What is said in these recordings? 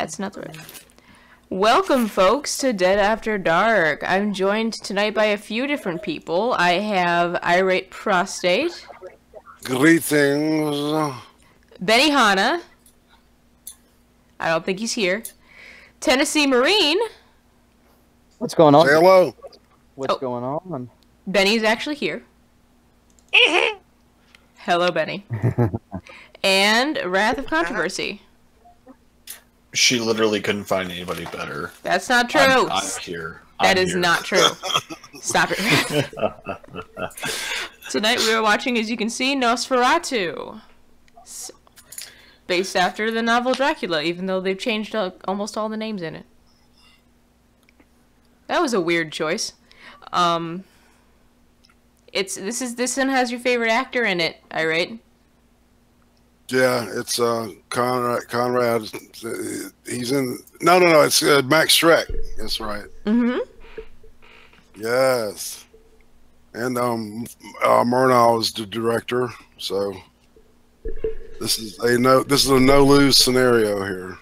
That's not the right. Welcome, folks, to Dead After Dark. I'm joined tonight by a few different people. I have Irate Prostate. Greetings. Benny Hanna. I don't think he's here. Tennessee Marine. What's going on? Say hello. What's going on? Benny's actually here. Hello, Benny. And Wrath of Controversy. She literally couldn't find anybody better. That's not true. I'm here. That is not true. Stop it. Tonight we are watching, as you can see, Nosferatu. Based after the novel Dracula, even though they've changed almost all the names in it. That was a weird choice. This one has your favorite actor in it, Irate? Yeah, it's Conrad. He's in. No. It's Max Schreck. That's right. Mm-hmm. Yes. And Murnau is the director. So this is a no lose scenario here.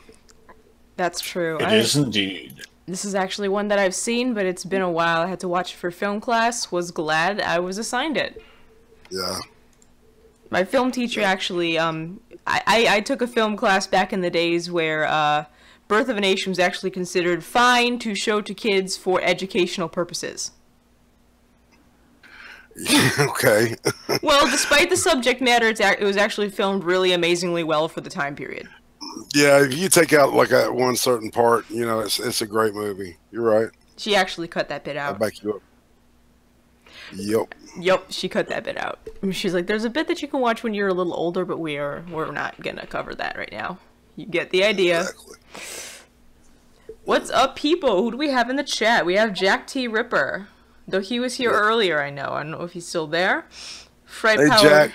That's true. It is indeed. This is actually one that I've seen, but it's been a while. I had to watch it for film class. Was glad I was assigned it. Yeah. My film teacher actually, I took a film class back in the days where Birth of a Nation was actually considered fine to show to kids for educational purposes. Okay. Well, despite the subject matter, it was actually filmed really amazingly well for the time period. Yeah, if you take out like that one certain part, it's a great movie. You're right. She actually cut that bit out. I'll back you up. Yep. Yep, she cut that bit out. She's like, there's a bit that you can watch when you're a little older, but we're not gonna cover that right now. You get the idea. Exactly. What's up, people? Who do we have in the chat? We have Jack T. Ripper. Though he was here earlier, I know. I don't know if he's still there. Fright Jack.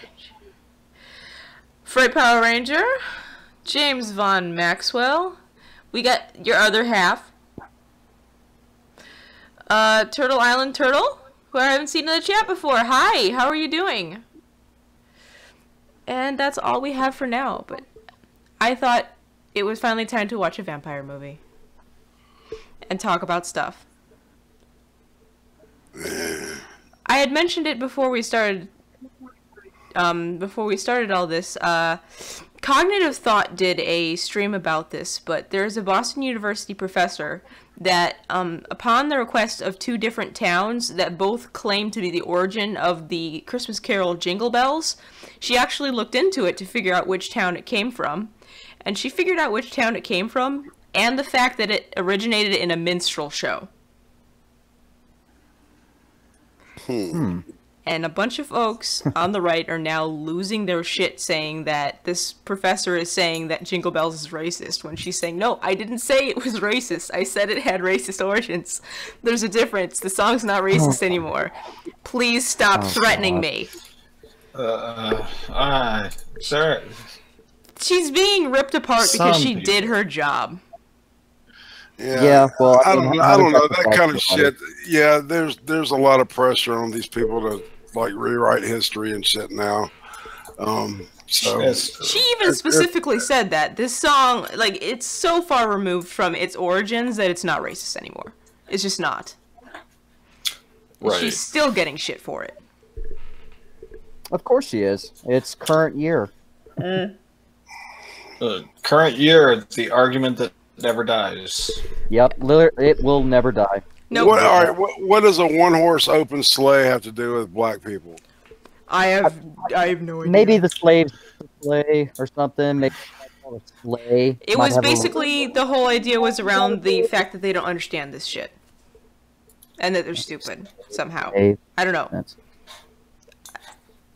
Fright Power Ranger. James Von Maxwell. We got your other half. Turtle Island Turtle, who I haven't seen in the chat before. Hi, how are you doing? And that's all we have for now, but I thought it was finally time to watch a vampire movie. And talk about stuff. I had mentioned it before we started all this. Cognitive Thought did a stream about this, but there's a Boston University professor that, upon the request of two different towns that both claim to be the origin of the Christmas Carol Jingle Bells, she actually looked into it to figure out which town it came from. And she figured out which town it came from, and the fact that it originated in a minstrel show. And a bunch of folks on the right are now losing their shit saying that this professor is saying that Jingle Bells is racist, when she's saying, no, I didn't say it was racist. I said it had racist origins. There's a difference. The song's not racist anymore. Please stop threatening me. Sir. She's being ripped apart because she did her job. Yeah, well, I don't know that kind of shit. Yeah, there's a lot of pressure on these people to like rewrite history and shit now. So she even specifically said that this song, like, it's so far removed from its origins that it's not racist anymore. It's just not. Right. She's still getting shit for it. Of course she is. It's current year. Current year, the argument that never dies. Yep, it will never die. Nope. What does a one-horse open sleigh have to do with black people? I have no idea. Maybe the slaves sleigh or something. Maybe a sleigh. It was basically the whole idea was around the fact that they don't understand this shit, and that they're stupid somehow. I don't know.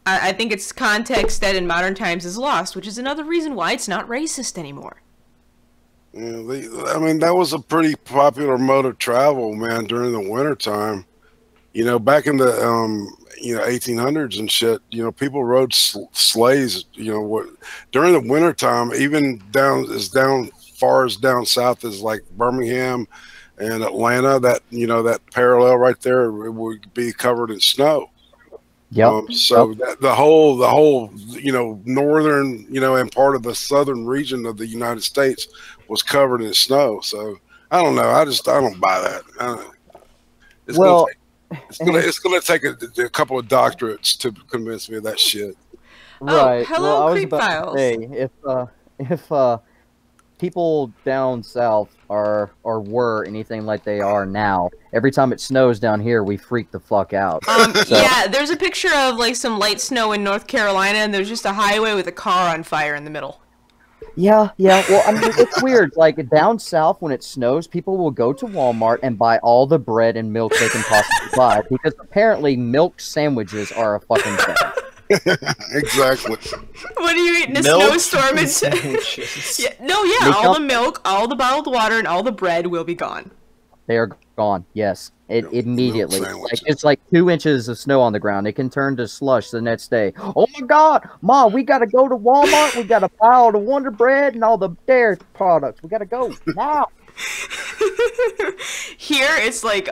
I think it's context that in modern times is lost, which is another reason why it's not racist anymore. Yeah, I mean, that was a pretty popular mode of travel, man, during the wintertime. Back in the 1800s and shit, people rode sleighs, during the wintertime, even down far as down south as like Birmingham and Atlanta, that parallel right there, it would be covered in snow. Yep. So that the whole, northern, and part of the southern region of the United States was covered in snow. So I don't know. I don't buy that. It's gonna Well, take, it's gonna take a couple of doctorates to convince me of that shit. Oh, right. Well, hello, I was Creep about to Files. say if people down south are or were anything like they are now, every time it snows down here, we freak the fuck out. Yeah, there's a picture of like some light snow in North Carolina, and there's just a highway with a car on fire in the middle. Yeah. Well, I mean, it's weird. Like down south, when it snows, people will go to Walmart and buy all the bread and milk they can possibly buy because apparently milk sandwiches are a fucking thing. Exactly. What are you eating? A Milk snowstorm and sandwiches. yeah, all the milk, all the bottled water, and all the bread will be gone. They are gone. Yes, Milk immediately. Like sandwiches. it's like 2 inches of snow on the ground. It can turn to slush the next day. Oh my God, Mom, we gotta go to Walmart. We gotta buy all the Wonder Bread and all the dairy products. We gotta go now. Here it's like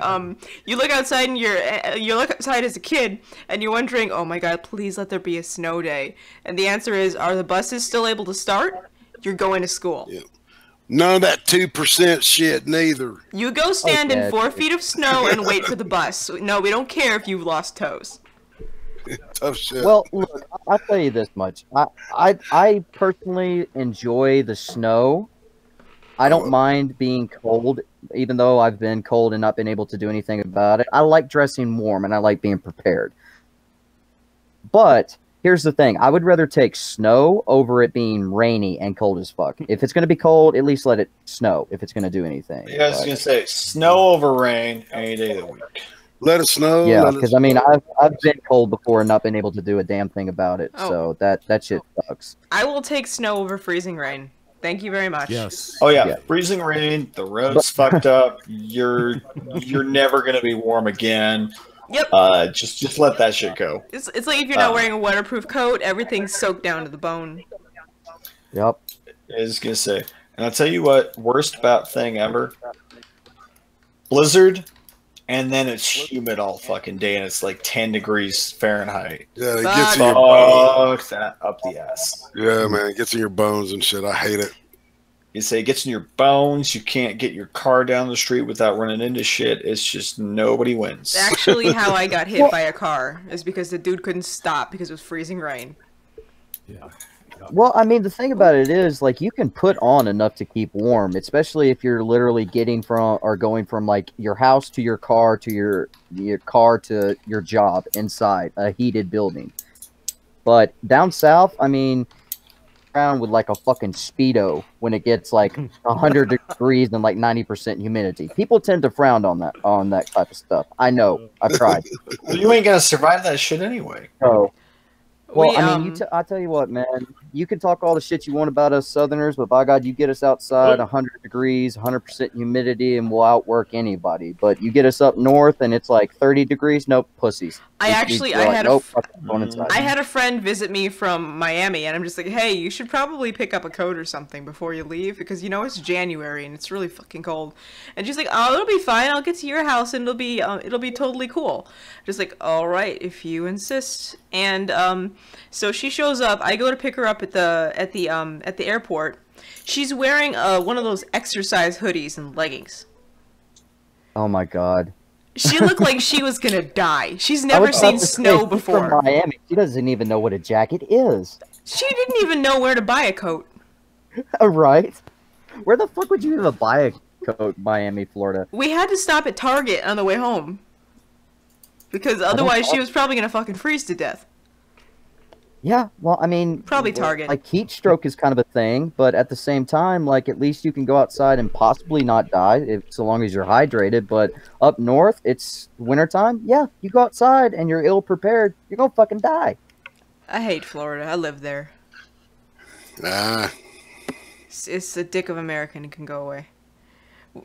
you look outside and you look outside as a kid and you're wondering, oh my God, please let there be a snow day. And the answer is, are the buses still able to start? You're going to school. Yeah. None of that 2% shit, neither. You go stand in Okay. 4 feet of snow and wait for the bus. No, we don't care if you've lost toes. Tough shit. Well, look, I'll tell you this much. I personally enjoy the snow. I don't mind being cold, even though I've been cold and not been able to do anything about it. I like dressing warm and I like being prepared. But here's the thing. I would rather take snow over it being rainy and cold as fuck. If it's going to be cold, at least let it snow if it's going to do anything. Yeah, I was gonna say snow over rain any day of the week. Let it snow. Yeah, let it because I mean, I've been cold before and not been able to do a damn thing about it. Oh. So that shit sucks. I will take snow over freezing rain. Thank you very much. Yes. Oh yeah, Yeah. freezing rain. The road's fucked up. You're never gonna be warm again. Yep. Just let that shit go. It's like if you're not wearing a waterproof coat, everything's soaked down to the bone. Yep. I was gonna say, and I'll tell you what, worst about thing ever. Blizzard, and then it's humid all fucking day, and it's like 10 degrees Fahrenheit. Yeah, it Fuck. gets in your bones. Fuck that up the ass. Yeah, man, it gets in your bones and shit. I hate it. You say it gets in your bones. You can't get your car down the street without running into shit. It's just nobody wins. Actually, how I got hit by a car is because the dude couldn't stop because it was freezing rain. Yeah. Well, I mean, the thing about it is, like, you can put on enough to keep warm, especially if you're literally getting from or going from like your house to your car to your car to your job inside a heated building. But down south, I mean, around with like a fucking Speedo when it gets like 100 degrees and like 90% humidity. People tend to frown on that type of stuff. I know. I've tried. Well, you ain't gonna survive that shit anyway. So, well, We, I mean, I tell you what, man. You can talk all the shit you want about us Southerners, but by God, you get us outside 100 degrees, 100% humidity, and we'll outwork anybody. But you get us up north, and it's like 30 degrees. Nope, pussies. I had a friend visit me from Miami, and I'm just like, hey, you should probably pick up a coat or something before you leave, because you know it's January and it's really fucking cold. And she's like, oh, it'll be fine. I'll get to your house and it'll be totally cool. Just like, all right, if you insist. And so she shows up. I go to pick her up at the airport. She's wearing one of those exercise hoodies and leggings. Oh my God. She looked like she was gonna die. She's never seen snow She's before. From Miami. She doesn't even know what a jacket is. She didn't even know where to buy a coat. Right? Where the fuck would you even buy a coat, Miami, Florida? We had to stop at Target on the way home. Because otherwise she was probably gonna fucking freeze to death. Yeah, well, I mean, Probably Target. Like heat stroke is kind of a thing, but at the same time, like at least you can go outside and possibly not die so long as you're hydrated. But up north, it's wintertime. Yeah, you go outside and you're ill prepared, you're gonna fucking die. I hate Florida. I live there. Nah. It's the dick of America and it can go away.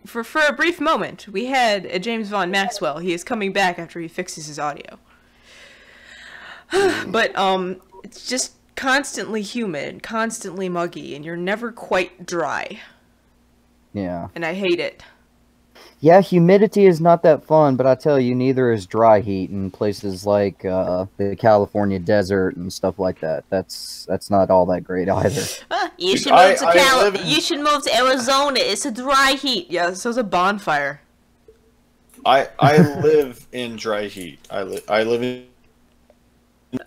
For a brief moment, we had a James Vaughn Maxwell. He is coming back after he fixes his audio. But it's just constantly humid, constantly muggy, and you're never quite dry. Yeah. And I hate it. Yeah, humidity is not that fun, but I tell you, neither is dry heat in places like the California desert and stuff like that. That's not all that great either. You Dude, should move to I live in- You should move to Arizona. It's a dry heat. Yeah, so it's a bonfire. I live in dry heat. I live in.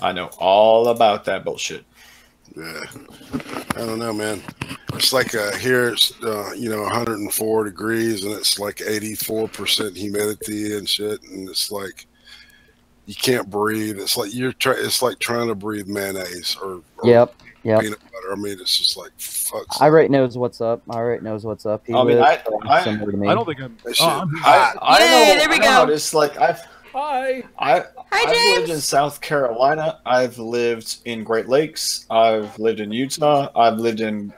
I know all about that bullshit. Yeah, I don't know, man. It's like here it's 104 degrees and it's like 84% humidity and shit, and it's like you can't breathe. It's like it's like trying to breathe mayonnaise or Yep. peanut butter. I mean, it's just like fuck. Irate knows what's up. Irate knows what's up. He I mean, lives I similar to me. I don't think I'm. That shit I'm hot. I Yay, know. there we I know how go. It's like Hi. I've James. lived in South Carolina. I've lived in Great Lakes. I've lived in Utah. I've lived in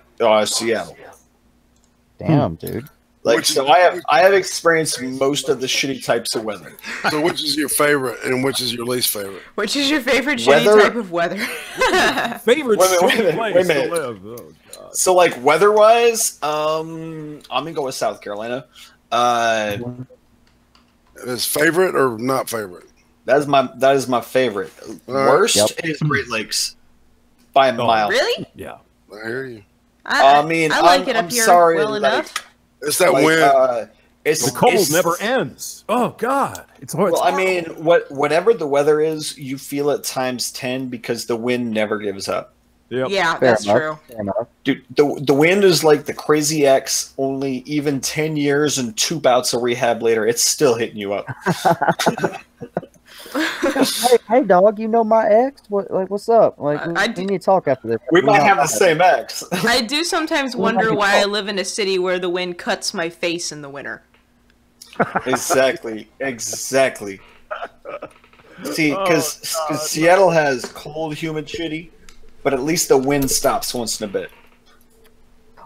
Seattle. Damn, dude. Like, Which- so I have experienced most of the shitty types of weather. So which is your favorite and which is your least favorite? Which is your favorite shitty Weather- type of weather? Favorite Wait a minute, shitty wait a minute, place wait a to minute. live. Oh, God. So, like, weather-wise, I'm gonna go with South Carolina. Is favorite or not favorite? That is my favorite. right. Worst Yep. is Great Lakes by a mile. Really? Yeah. I hear you. I mean, I like I'm- it up I'm here sorry, well like- enough. It's that Like, wind. it's The cold it's- never ends. Oh God, it's hard. Well, I mean, whatever the weather is, you feel it times 10 because the wind never gives up. Yep. Yeah, Fair that's enough. true. Fair enough. Dude, the wind is like the crazy X, only even 10 years and 2 bouts of rehab later, it's still hitting you up. Hey, dog, you know my ex? What's up? Like, I we need to talk after this. We might know- have the same X. I do sometimes Well, wonder that'd be why I cool. live in a city where the wind cuts my face in the winter. Exactly. See, because Seattle has cold, humid, shitty, but at least the wind stops once in a bit.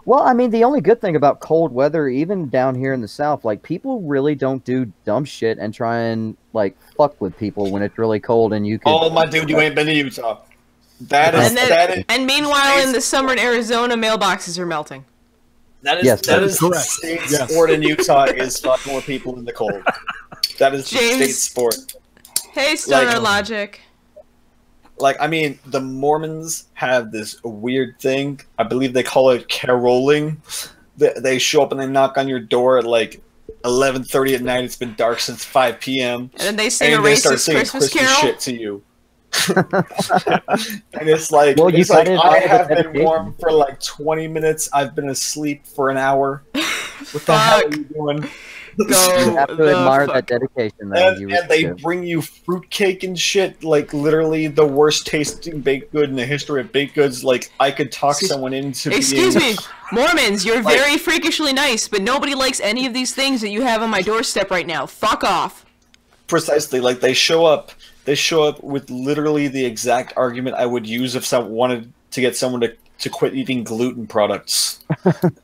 Well, I mean, the only good thing about cold weather, even down here in the South, like, people really don't do dumb shit and try and, like, fuck with people when it's really cold and you can... Oh, my dude, you ain't been to Utah. That is And meanwhile, in the summer in Arizona, mailboxes are melting. Yes, that is the correct. state Yes. sport in Utah is fucking with people in the cold. That is the James. state sport. Hey, Stoner Like- Logic. Like, I mean, the Mormons have this weird thing. I believe they call it caroling. They show up and they knock on your door at like 11:30 at night. It's been dark since 5 p.m. And then they sing And a they start racist singing Christmas Christmas carol. shit to you. And it's like, Well, you it's like gotta I have a have been dedication. warm for like 20 minutes. I've been asleep for an hour. What the hell are Fuck. you doing? You Go have to the admire fuck. that dedication, though. You And they really do. bring you fruitcake and shit, like literally the worst tasting baked good in the history of baked goods. Like, I could talk someone into Excuse being, me, Mormons, you're Like- very freakishly nice, but nobody likes any of these things that you have on my doorstep right now. Fuck off. Precisely, like they show up with literally the exact argument I would use if someone wanted to get someone to quit eating gluten products.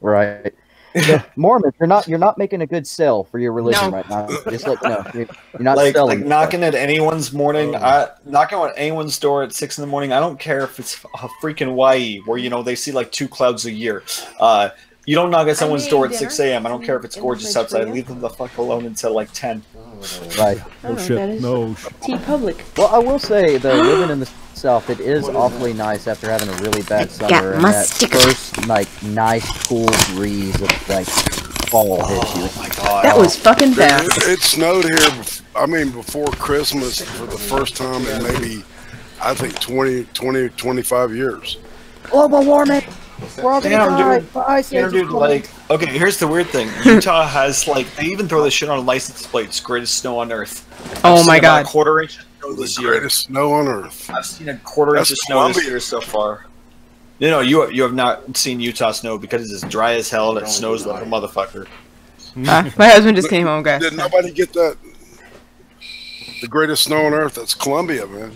Right. Yeah, Mormons, you're not making a good sell for your religion No. right now. Just let you know. You're not Like selling. knocking at anyone's knocking on anyone's door at 6 a.m. I don't care if it's a freaking Hawaii where they see like 2 clouds a year. You don't knock at someone's door at 6 a.m. I don't care if it's gorgeous outside. Leave them the fuck alone until like 10. Right. No shit. No shit. T-Public. Well, I will say, though, living in the South, it is awfully nice after having a really bad summer. And that first, like, nice, cool breeze of, like, fall hits you. Oh my god. That was fucking fast. It snowed here. Before Christmas for the first time in maybe, I think 20, 25 years. Global warming! We're all gonna Damn, die! dude. Ice Yeah, age dude, is like, okay, here's the weird thing. Utah has, like, they even throw this shit on license plates, greatest snow on earth. Oh I've my seen about god. a quarter inch of snow The this year. greatest snow on earth. I've seen a quarter inch That's of snow this Columbia. year so far. You have not seen Utah snow because it's dry as hell and it snows like a motherfucker. My husband just came home, guys. Did nobody get that? The greatest snow on earth. That's Columbia, man.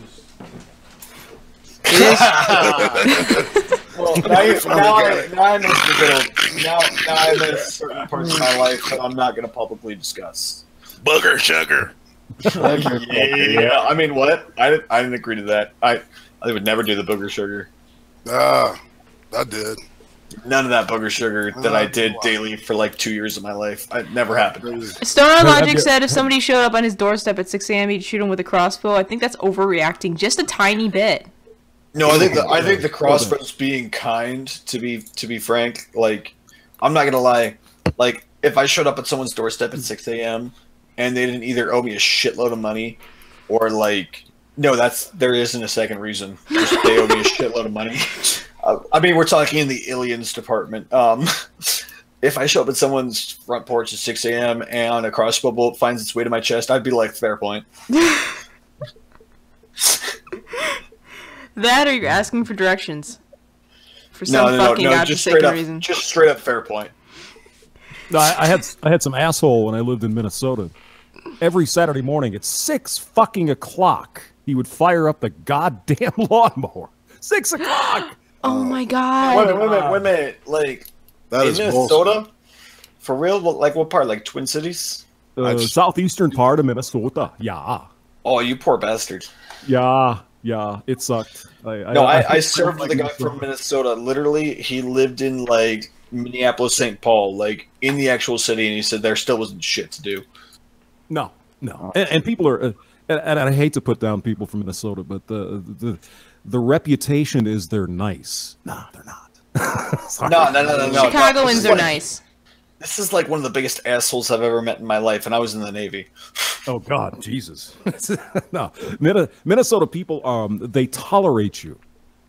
Well, now I miss the good old, now I miss certain parts of my life that I'm not going to publicly discuss. Booger sugar. Yeah, I mean, what? I didn't agree to that. I would never do the booger sugar. I did. None of that booger sugar that I did daily for like 2 years of my life. It never happened. Stoner Logic said if somebody showed up on his doorstep at 6 a.m., he'd shoot him with a crossbow. I think that's overreacting just a tiny bit. No, I think the crossbow's being kind. To be frank, like I'm not gonna lie, like if I showed up at someone's doorstep at 6 a.m. and they didn't either owe me a shitload of money or like no, there isn't a second reason. Just they owe me a shitload of money. I mean, we're talking in the aliens department. If I show up at someone's front porch at 6 a.m. and a crossbow bolt finds its way to my chest, I'd be like, fair point. That or you're asking for directions. For some fucking godforsaken reason. Just straight up fair point. No, I had some asshole when I lived in Minnesota. Every Saturday morning at 6 fucking o'clock, he would fire up the goddamn lawnmower. 6 o'clock! Oh my god! Wait a minute. Like, that in is Minnesota? bullshit. For real? Like, what part? Like, Twin Cities? Southeastern part of Minnesota. Yeah. Oh, you poor bastard. Yeah. It sucked. I served with a guy from Minnesota. Literally, he lived in, like, Minneapolis, St. Paul, like, in the actual city, and he said there still wasn't shit to do. No. And people are... and I hate to put down people from Minnesota, but the reputation is they're nice. No, they're not. No. Chicagoans are nice. This is like one of the biggest assholes I've ever met in my life, and I was in the Navy. Oh God, Jesus! No, Minnesota people, they tolerate you,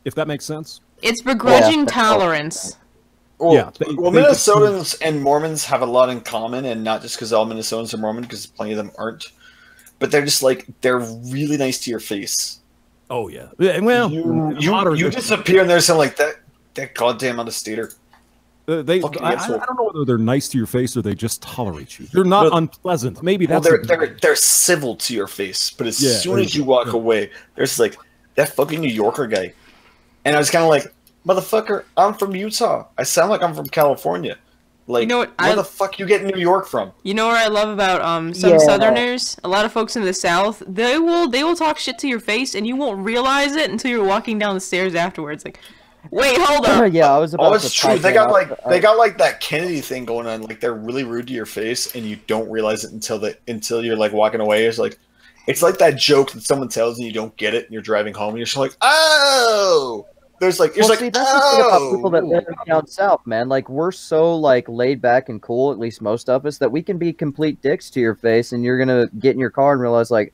if that makes sense. It's begrudging tolerance. Well, yeah. Minnesotans and Mormons have a lot in common, and not just because all Minnesotans are Mormon, because plenty of them aren't. But they're just like they're really nice to your face. Oh yeah. Well, you disappear and there's something like that goddamn understater. I don't know whether they're nice to your face or they just tolerate you. They're not unpleasant. Maybe that's they're civil to your face, but as soon as you walk away, there's like that fucking New Yorker guy, and I was kind of like, motherfucker, I'm from Utah. I sound like I'm from California. Like, you know what, where the fuck you get New York from? You know what I love about some Southerners? A lot of folks in the South, they will talk shit to your face, and you won't realize it until you're walking down the stairs afterwards. Like, wait, hold up. Yeah, I was about to. It's true. They got like that Kennedy thing going on. Like they're really rude to your face, and you don't realize it until you're like walking away. It's like that joke that someone tells and you don't get it, and you're driving home, and you're just like, oh. There's like, that's the thing about people that live down south, man. Like, we're so like laid back and cool, at least most of us, that we can be complete dicks to your face, and you're gonna get in your car and realize, like,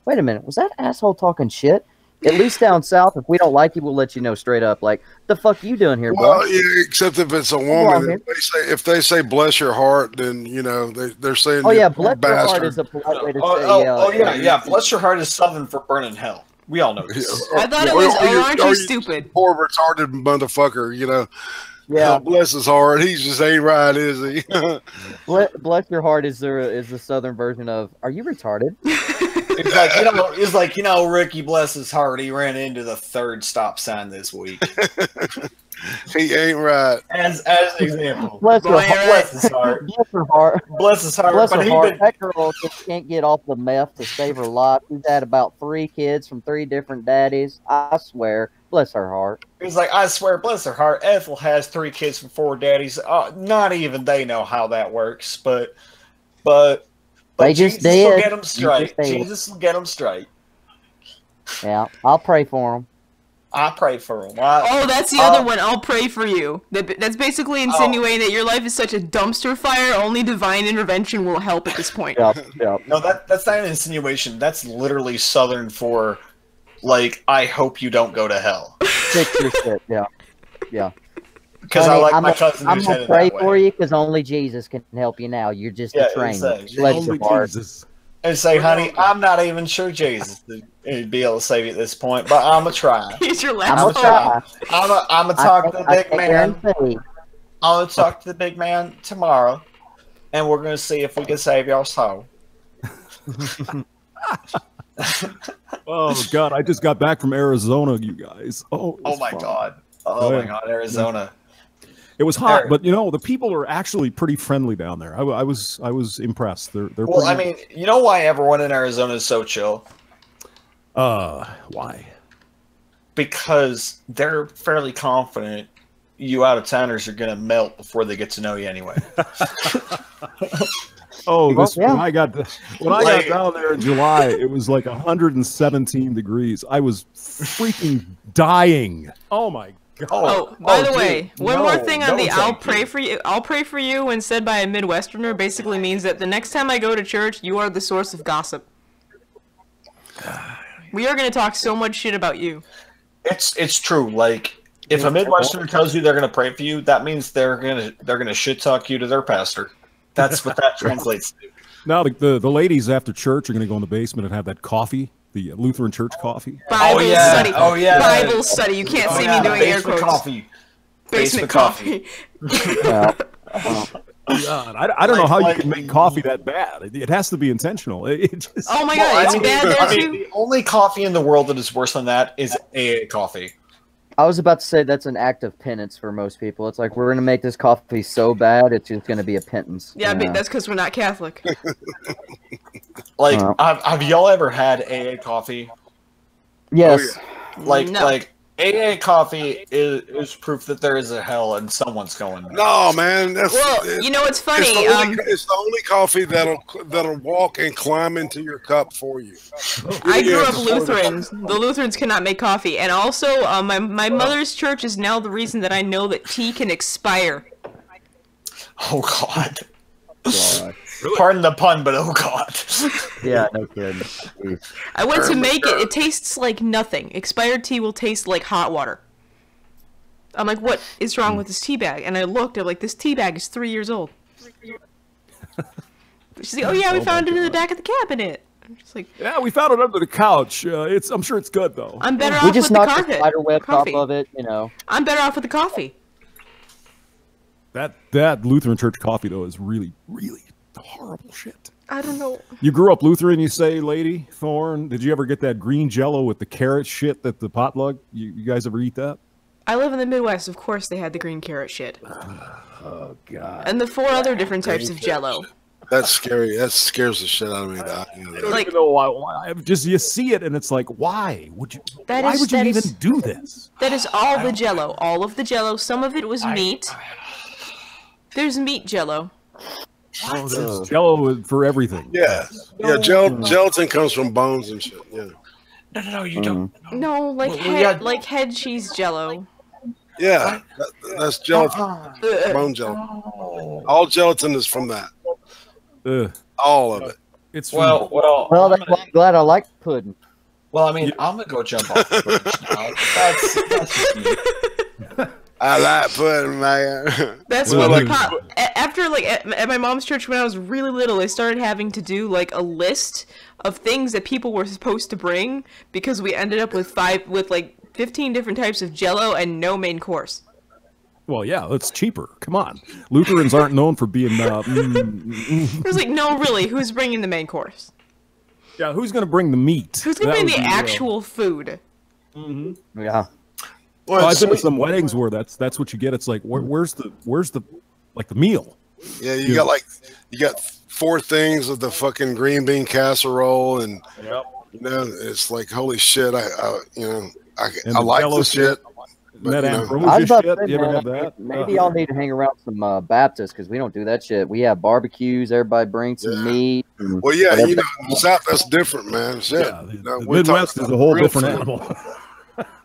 wait a minute, was that asshole talking shit? At least down south, if we don't like you, we'll let you know straight up. Like, the fuck you doing here, bro? Well, yeah, except if it's a woman. If they say bless your heart, then you know they're saying. Oh yeah, bless your heart is a polite way to say. Yeah. Bless your heart is Southern for burning hell. We all know this. I thought it was, aren't you stupid? Poor retarded motherfucker, you know. Yeah. Bless his heart. He just ain't right, is he? Bless your heart is the Southern version of, are you retarded? It's like, Ricky bless his heart. He ran into the third stop sign this week. He ain't right. As an example. Bless his heart. Bless her heart. Bless her heart. That girl just can't get off the meth to save her life. She's had about 3 kids from 3 different daddies. I swear. Bless her heart. He's like, I swear, bless her heart. Ethel has 3 kids from 4 daddies. Not even they know how that works, but they Jesus just did. Will get them straight. Jesus will get them straight. Yeah, I'll pray for them. I pray for them. That's the other one. I'll pray for you. That's basically insinuating that your life is such a dumpster fire. Only divine intervention will help at this point. Yep. No, that's not an insinuation. That's literally Southern for, like, I hope you don't go to hell. Fix your shit. Yeah. Because I like my cousin. I'm gonna pray for you because only Jesus can help you now. You're just a train. Bless your heart. And say, honey, I'm not even sure Jesus would be able to save you at this point, but I'm gonna try. He's your last hope. I'm gonna talk to the big man. I'm gonna talk to the big man tomorrow, and we're gonna see if we can save your soul. Oh God! I just got back from Arizona, you guys. Oh my God! Oh my God! Arizona. It was hot, but the people are actually pretty friendly down there. I was impressed. They're well. I mean, you know why everyone in Arizona is so chill? Why? Because they're fairly confident you out-of-towners are going to melt before they get to know you anyway. Oh, Well, yeah. when I got down there in July, it was like 117 degrees. I was freaking dying. Oh my god. Oh, by the dude, way, one more no, thing on no, the "I'll thank pray you. for you." "I'll pray for you" when said by a Midwesterner basically means that the next time I go to church, you are the source of gossip. We are going to talk so much shit about you. It's true. Like, if a Midwesterner tells you they're going to pray for you, that means they're gonna shit talk you to their pastor. That's what that translates to. Now the ladies after church are going to go in the basement and have that coffee, the Lutheran church coffee. Bible yeah. study. Oh, yeah. Bible study. You can't see me doing air basement quotes. coffee. Basement coffee. Yeah. God, I don't know how you can make coffee that bad. It has to be intentional. It just, Oh my god, it's bad there too. The only coffee in the world that is worse than that is AA coffee. I was about to say that's an act of penance for most people. It's like, we're going to make this coffee so bad, it's just going to be a penance. Yeah, but that's because we're not Catholic. Like, have y'all ever had AA coffee? Yes. Like, No. like AA coffee is proof that there is a hell and someone's going there. No, man. That's Well, you know what's funny? It's the only coffee that'll walk and climb into your cup for you. I grew Yeah, up Lutheran. The Lutherans cannot make coffee, and also my mother's church is now the reason that I know that tea can expire. Oh God. God. Pardon the pun, but oh God. Yeah, no kidding. Jeez. I went to make it. It tastes like nothing. Expired tea will taste like hot water. I'm like, what is wrong with this tea bag? And I looked. I'm like, this tea bag is 3 years old. She's like, oh yeah, we found it in the back of the cabinet. I'm just like, yeah, we found it under the couch. I'm sure it's good though. I'm better We off just with the knocked the coffee. spider web top coffee. of it, you know. I'm better off with the coffee. That Lutheran church coffee though is really, really horrible shit. I don't know. You grew up Lutheran, you say, Lady Thorn. Did you ever get that green Jello with the carrot shit that the potluck? You guys ever eat that? I live in the Midwest. Of course, they had the green carrot shit, Oh God. and the 4 other different types of Jello. That's scary. That scares the shit out of me. I Like- don't even know why. Just you see it and it's like, why would you? That why is- would you that even is- do this? That is all the Jello. All of the Jello. Some of it was meat. There's meat Jello. Oh, there's Jello for everything. Yeah, yeah. Gelatin comes from bones and shit. Yeah, No, you don't. No, like Well, head, like head cheese Jello. yeah. That's gelatin. Ugh. Bone gelatin. All gelatin is from that. Ugh. All of it. It's Well, Well, that's why I'm glad I like pudding. I mean, I'm gonna go jump off the bridge now. That's just me. I like pudding, man. That's Well, what like- after like at my mom's church when I was really little, they started having to do like a list of things that people were supposed to bring because we ended up with 15 different types of Jello and no main course. Well, yeah, that's cheaper. Come on, Lutherans aren't known for being. It was like, no, really, who's bringing the main course? Yeah, who's gonna bring the meat? Who's gonna That bring would the be, actual food? Yeah. Well, I've it's been to sweet. some weddings where that's what you get. It's like where's the like the meal? Yeah, you got 4 things of the fucking green bean casserole, and you know, it's like holy shit. And I the like Jello this shit. But, That you know, I was ambrosia about shit. to say, You ever man, have that? maybe y'all need to hang around some Baptists because we don't do that shit. We have barbecues. Everybody brings some Yeah. meat. and well, yeah, whatever. you know, in the South that's different, man. Shit. Yeah, You know, the we're Midwest talking is a whole real different food. animal.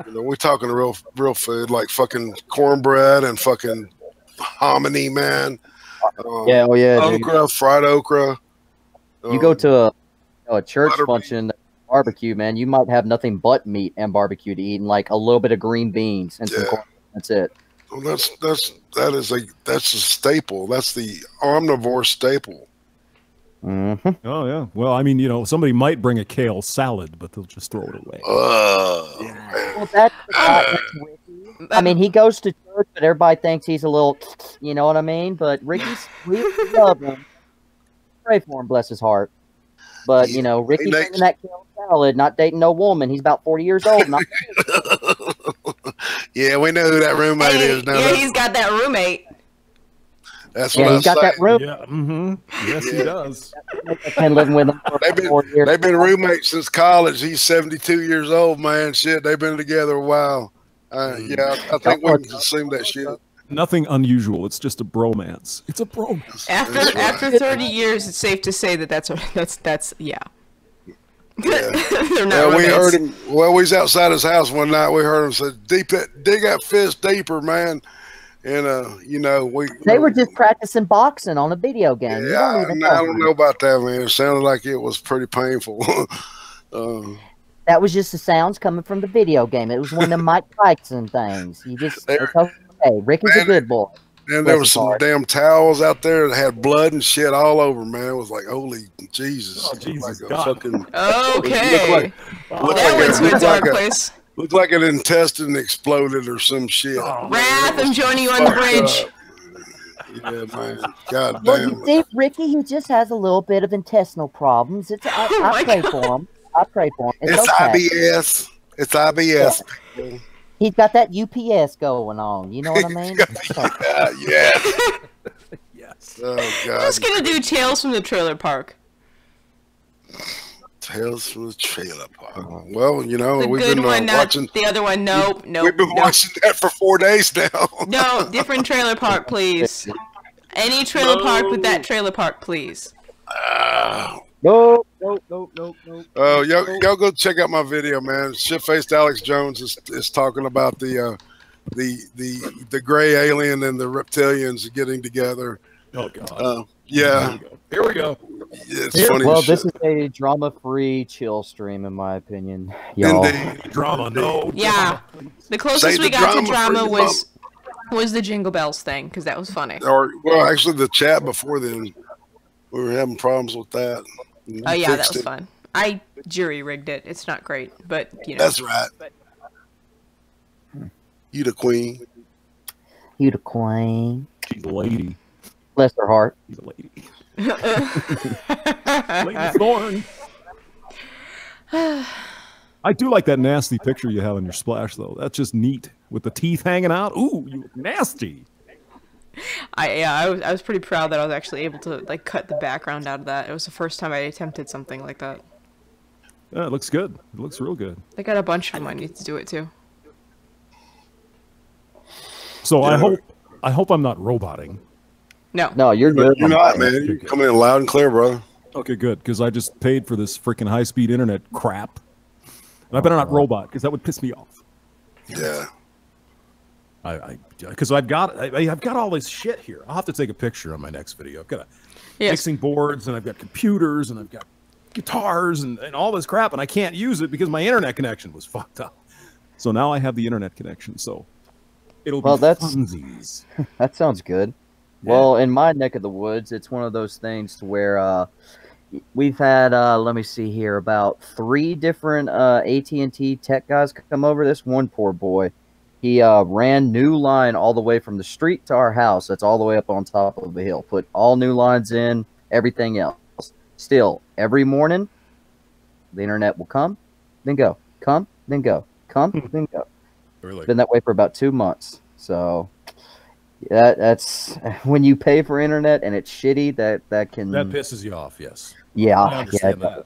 You know, we're talking real food like fucking cornbread and fucking hominy, man. Yeah, oh yeah, dude. Okra, fried okra. You go to a church butter function, barbecue, man. You might have nothing but meat and barbecue to eat, and like a little bit of green beans and some Yeah. corn. That's it. Well, that's a staple. That's the omnivore staple. Mm-hmm. Oh yeah. Well, I mean, you know, somebody might bring a kale salad, but they'll just throw it away. Man. Well, that's Ricky. I mean, he goes to church, but everybody thinks he's a little, you know what I mean? But Ricky's, we love him. Pray for him, bless his heart. But, you know, Ricky's makes- bringing that kale salad, not dating no woman. He's about 40 years old. Not Yeah, we know who that roommate is now. Yeah, he's got that roommate. That's yeah, what he's I'm got that saying. room. Yeah. Mm-hmm. Yes, he does. I've been living with him for They've about been 4 years. they've been roommates since college. He's 72 years old, man. Shit, they've been together a while. Yeah, I think we can assume that shit. Nothing unusual. It's just a bromance. It's a bromance. After 30 years, it's safe to say that that's yeah. Yeah. They're not we romance. heard him. Well, we was outside his house one night. We heard him say, dig that fist deeper, man. And, They were just practicing boxing on a video game. You don't even know. I don't know about that, man. It sounded like it was pretty painful. That was just the sounds coming from the video game. It was one of them Mike Tyson things. You just, it's okay. Rick is a good boy. And there was some damn towels out there that had blood and shit all over, man. It was like, holy Jesus. Oh, Jesus like God. Okay. That went to a dark place. Looked like an intestine exploded or some shit. Oh, Wrath, I'm joining you on the bridge. Yeah, man. God Well, damn. you see, Ricky, he just has a little bit of intestinal problems. I pray for him. I pray for him. It's okay. IBS. It's IBS. Yeah. He's got that UPS going on. You know what I mean? Yes. Yes. Oh, God. I'm just going to do Tales from the Trailer Park. Tales from the Trailer Park. Well, The we've good been one, not watching. the other one. Nope. We've been watching that for 4 days now. No, different trailer park, please. Any trailer park with that trailer park, please. Nope. Oh, y'all go check out my video, man. Shit-faced Alex Jones is talking about the gray alien and the reptilians getting together. Oh God. Yeah. Here we go. It's funny. Well, as shit. this is a drama-free chill stream, in my opinion. Y'all. Indeed. Drama, no. Yeah. The closest we got to drama was the Jingle Bells thing, because that was funny. Well, actually, the chat before then, we were having problems with that. Oh, yeah, that was fun. I jury-rigged it. It's not great, but, That's right. You the queen. You the queen. She's a lady. Bless her heart. She's a lady. Lady Thorne. I do like that nasty picture you have in your splash, though. That's just neat. With the teeth hanging out. Ooh, you look nasty. I was pretty proud that I was actually able to cut the background out of that. It was the first time I attempted something like that. Yeah, it looks good. It looks real good. I got a bunch of them. I need to do it too. So I hope I'm not roboting. No, you're good. You're not, man. You're coming in loud and clear, brother. Okay, good, because I just paid for this freaking high-speed internet crap. And I better not robot, because that would piss me off. Yeah. Because I've got all this shit here. I'll have to take a picture on my next video. I've got mixing boards, and I've got computers, and I've got guitars, and all this crap, and I can't use it because my internet connection was fucked up. So now I have the internet connection, so it'll be funsies. That sounds good. Yeah. Well, in my neck of the woods, it's one of those things to where we've had, let me see here, about 3 different AT&T tech guys come over. This one poor boy, he ran new line all the way from the street to our house. That's all the way up on top of the hill. Put all new lines in, everything else. Still, every morning, the internet will come, then go. Come, then go. Come, then go. Really? Been that way for about 2 months. So... yeah, that's when you pay for internet and it's shitty. That pisses you off. Yes. Yeah, I understand that.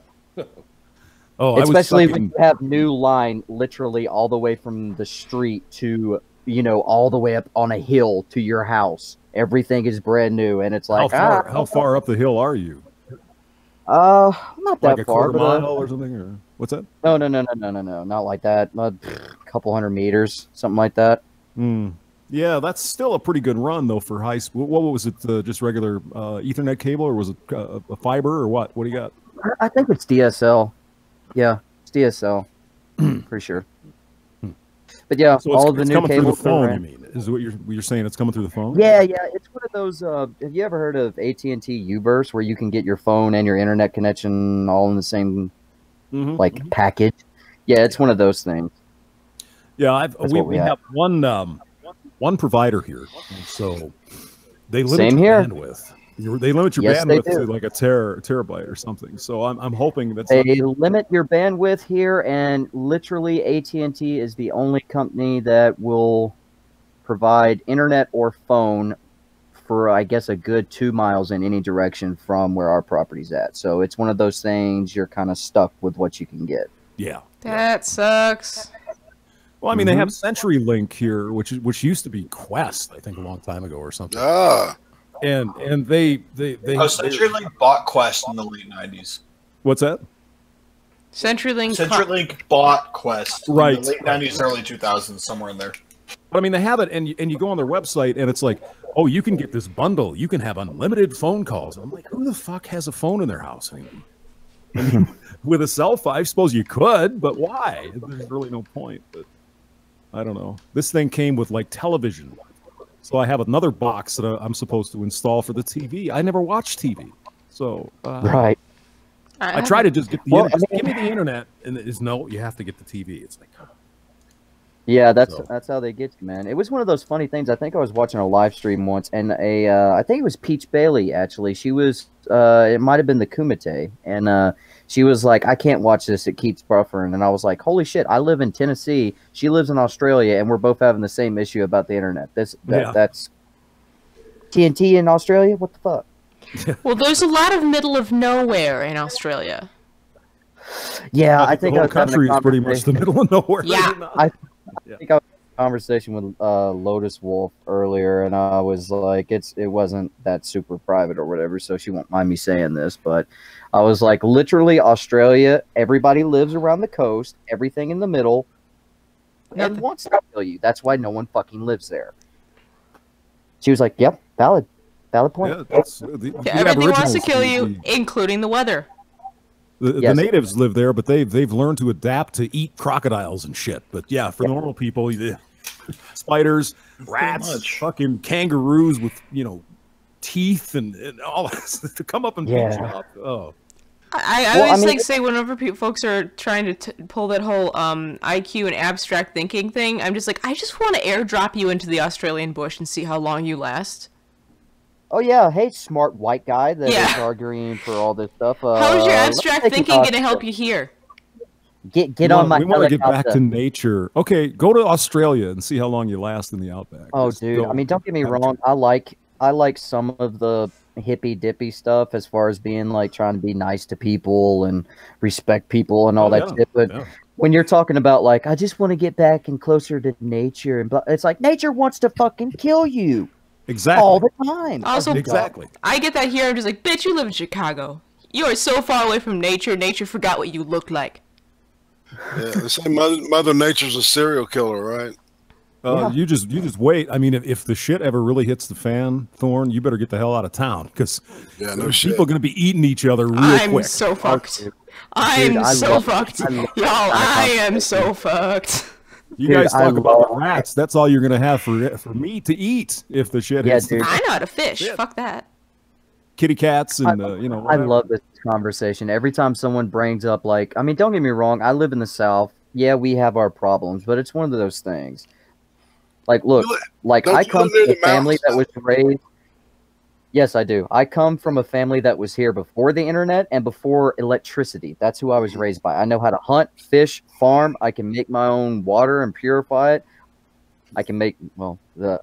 Especially when you have new line literally all the way from the street to all the way up on a hill to your house. Everything is brand new, and it's like how far up the hill are you? Not that like a far, quarter mile or something. Or what's that? No, not like that. A couple hundred meters, something like that. Yeah, that's still a pretty good run, though, for high speed. What was it, just regular Ethernet cable, or was it a fiber, or what? What do you got? I think it's DSL. Yeah, it's DSL. Pretty sure. But yeah, so all of the new coming cables. Through the phone, you mean? Is what you're saying? It's coming through the phone? Yeah. It's one of those. Have you ever heard of AT&T U-Burst, where you can get your phone and your internet connection all in the same package? Yeah, it's one of those things. Yeah, we have one provider here, so they limit your bandwidth. They limit your bandwidth to like a terabyte or something. So I'm hoping that they limit your bandwidth here, and literally AT&T is the only company that will provide internet or phone for, I guess, a good 2 miles in any direction from where our property's at. So it's one of those things you're kind of stuck with what you can get. Yeah, that sucks. Well, I mean, they have CenturyLink here, which used to be Quest, I think, a long time ago or something. Ah. And they CenturyLink bought Quest in the late 90s. What's that? CenturyLink bought Quest right in the late 90s, early 2000s, somewhere in there. But I mean, they have it, and you go on their website, and it's like, oh, you can get this bundle. You can have unlimited phone calls. I'm like, who the fuck has a phone in their house? I mean, with a cell phone, I suppose you could, but why? There's really no point. But I don't know. This thing came with like television, so I have another box that I'm supposed to install for the TV. I never watch TV, so right. I try to just get the internet. Give me the internet, and it's no, you have to get the TV. It's like, yeah, that's how they get you, man. It was one of those funny things. I think I was watching a live stream once, and I think it was Peach Bailey actually. She was it might have been the Kumite, and she was like, I can't watch this, it keeps buffering. And I was like, holy shit, I live in Tennessee, she lives in Australia, and we're both having the same issue about the internet. That's TNT in Australia? What the fuck? Well, there's a lot of middle of nowhere in Australia. Yeah, I think the whole country is pretty much the middle of nowhere. Yeah. I think I was in a conversation with Lotus Wolf earlier, and I was like, it wasn't that super private or whatever, so she won't mind me saying this, but I was like, literally Australia, everybody lives around the coast, everything in the middle, and wants to kill you. That's why no one fucking lives there. She was like, yep, valid point. Yeah, everything wants to kill you, including the weather. The natives live there, but they've learned to adapt to eat crocodiles and shit. But yeah, for normal people, spiders, rats, fucking kangaroos with teeth and all that to come up and beat you up. Oh. I always say whenever folks are trying to pull that whole IQ and abstract thinking thing, I'm just like, I just want to airdrop you into the Australian bush and see how long you last. Oh yeah, hey smart white guy that is arguing for all this stuff. How is your abstract thinking going to help you here? Get on my. We want to get back to nature. Okay, go to Australia and see how long you last in the outback. Oh, dude, I mean, don't get me wrong. I like some of the hippy dippy stuff as far as being like trying to be nice to people and respect people and all that shit. But when you're talking about like, I just want to get back and closer to nature, and it's like nature wants to fucking kill you. Exactly. All the time. Also, exactly. I get that here. I'm just like, bitch, you live in Chicago. You are so far away from nature. Nature forgot what you look like. Yeah, they say Mother Nature's a serial killer, right? You just wait. I mean, if the shit ever really hits the fan, Thorne, you better get the hell out of town because people are going to be eating each other real quick. I'm so fucked. I'm so fucked. Y'all, I am so fucked. You guys talk about the rats. That's all you're gonna have for me to eat if the shit hits. Dude. I know how to fish. Yeah. Fuck that. Kitty cats and I love this conversation. Every time someone brings up like, I mean, don't get me wrong. I live in the South. Yeah, we have our problems, but it's one of those things. Like, look, like I come from a family that was raised. Yes, I do. I come from a family that was here before the internet and before electricity. That's who I was raised by. I know how to hunt, fish, farm. I can make my own water and purify it. I can make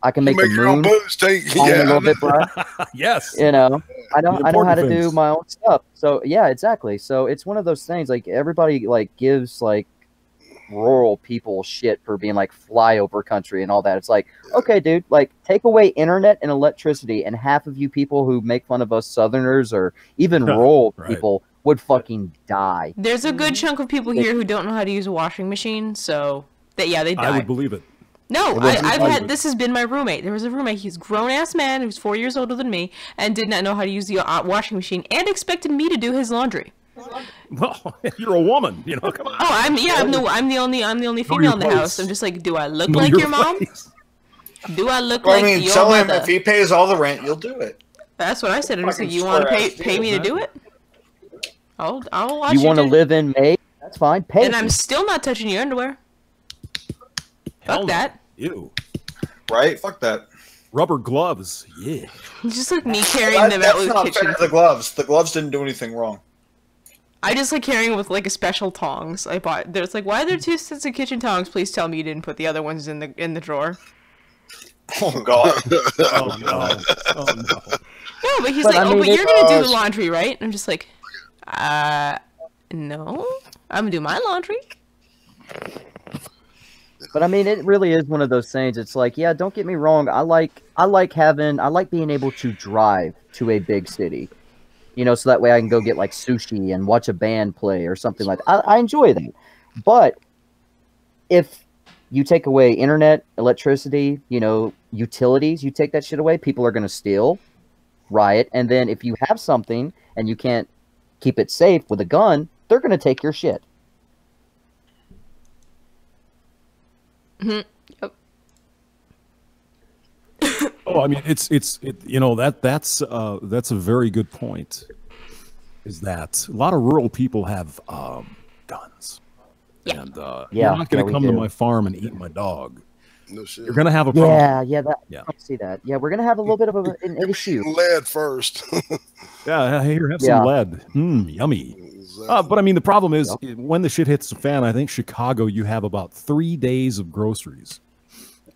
I can make the moon a little bit bright. Yes. I know how to do my own stuff. So yeah, exactly. So it's one of those things. Like everybody like gives like rural people shit for being like flyover country and all that. It's like, okay, dude, like take away internet and electricity and half of you people who make fun of us Southerners or even rural people would fucking die. There's a good chunk of people here who don't know how to use a washing machine, so they die. I would believe it. No, this has been my roommate. There was a roommate, he's a grown-ass man who's 4 years older than me and did not know how to use the washing machine and expected me to do his laundry. Well, you're a woman, come on. Oh, I'm the only female in the house. I'm just like, do I look like your mom? Do I look like your tell him mother? if he pays all the rent, you'll do it. That's what I said. I'm just like, you want to pay me to do it? I'll watch you. You want to live in May? That's fine. Pay. And I'm still not touching your underwear. Fuck that. Ew. Right? Fuck that. Rubber gloves. Yeah. It's just like me carrying them out with the kitchen. The gloves. The gloves didn't do anything wrong. I just like carrying with like a special tongs I bought. There's like, why are there 2 sets of kitchen tongs? Please tell me you didn't put the other ones in the drawer. Oh god. Oh no. Oh no. No, but he's like, but you're gonna do the laundry, right? I'm just like, no, I'm gonna do my laundry. But I mean, it really is one of those things. It's like, yeah, don't get me wrong. I like being able to drive to a big city, so that way I can go get like sushi and watch a band play or something like that. I enjoy that. But if you take away internet, electricity, utilities, you take that shit away, people are going to steal, riot. And then if you have something and you can't keep it safe with a gun, they're going to take your shit. Yep. Oh, I mean, that's a very good point. Is that a lot of rural people have guns, Yeah. and Yeah, you're not going to we come to do. my farm and eat my dog. No shit. You're going to have a problem. Yeah. I see that. Yeah, we're going to have a little bit of an issue. Lead first. Yeah, here, have Yeah. some lead. Yummy. Exactly. But I mean, the problem is when the shit hits the fan. I think Chicago, you have about 3 days of groceries.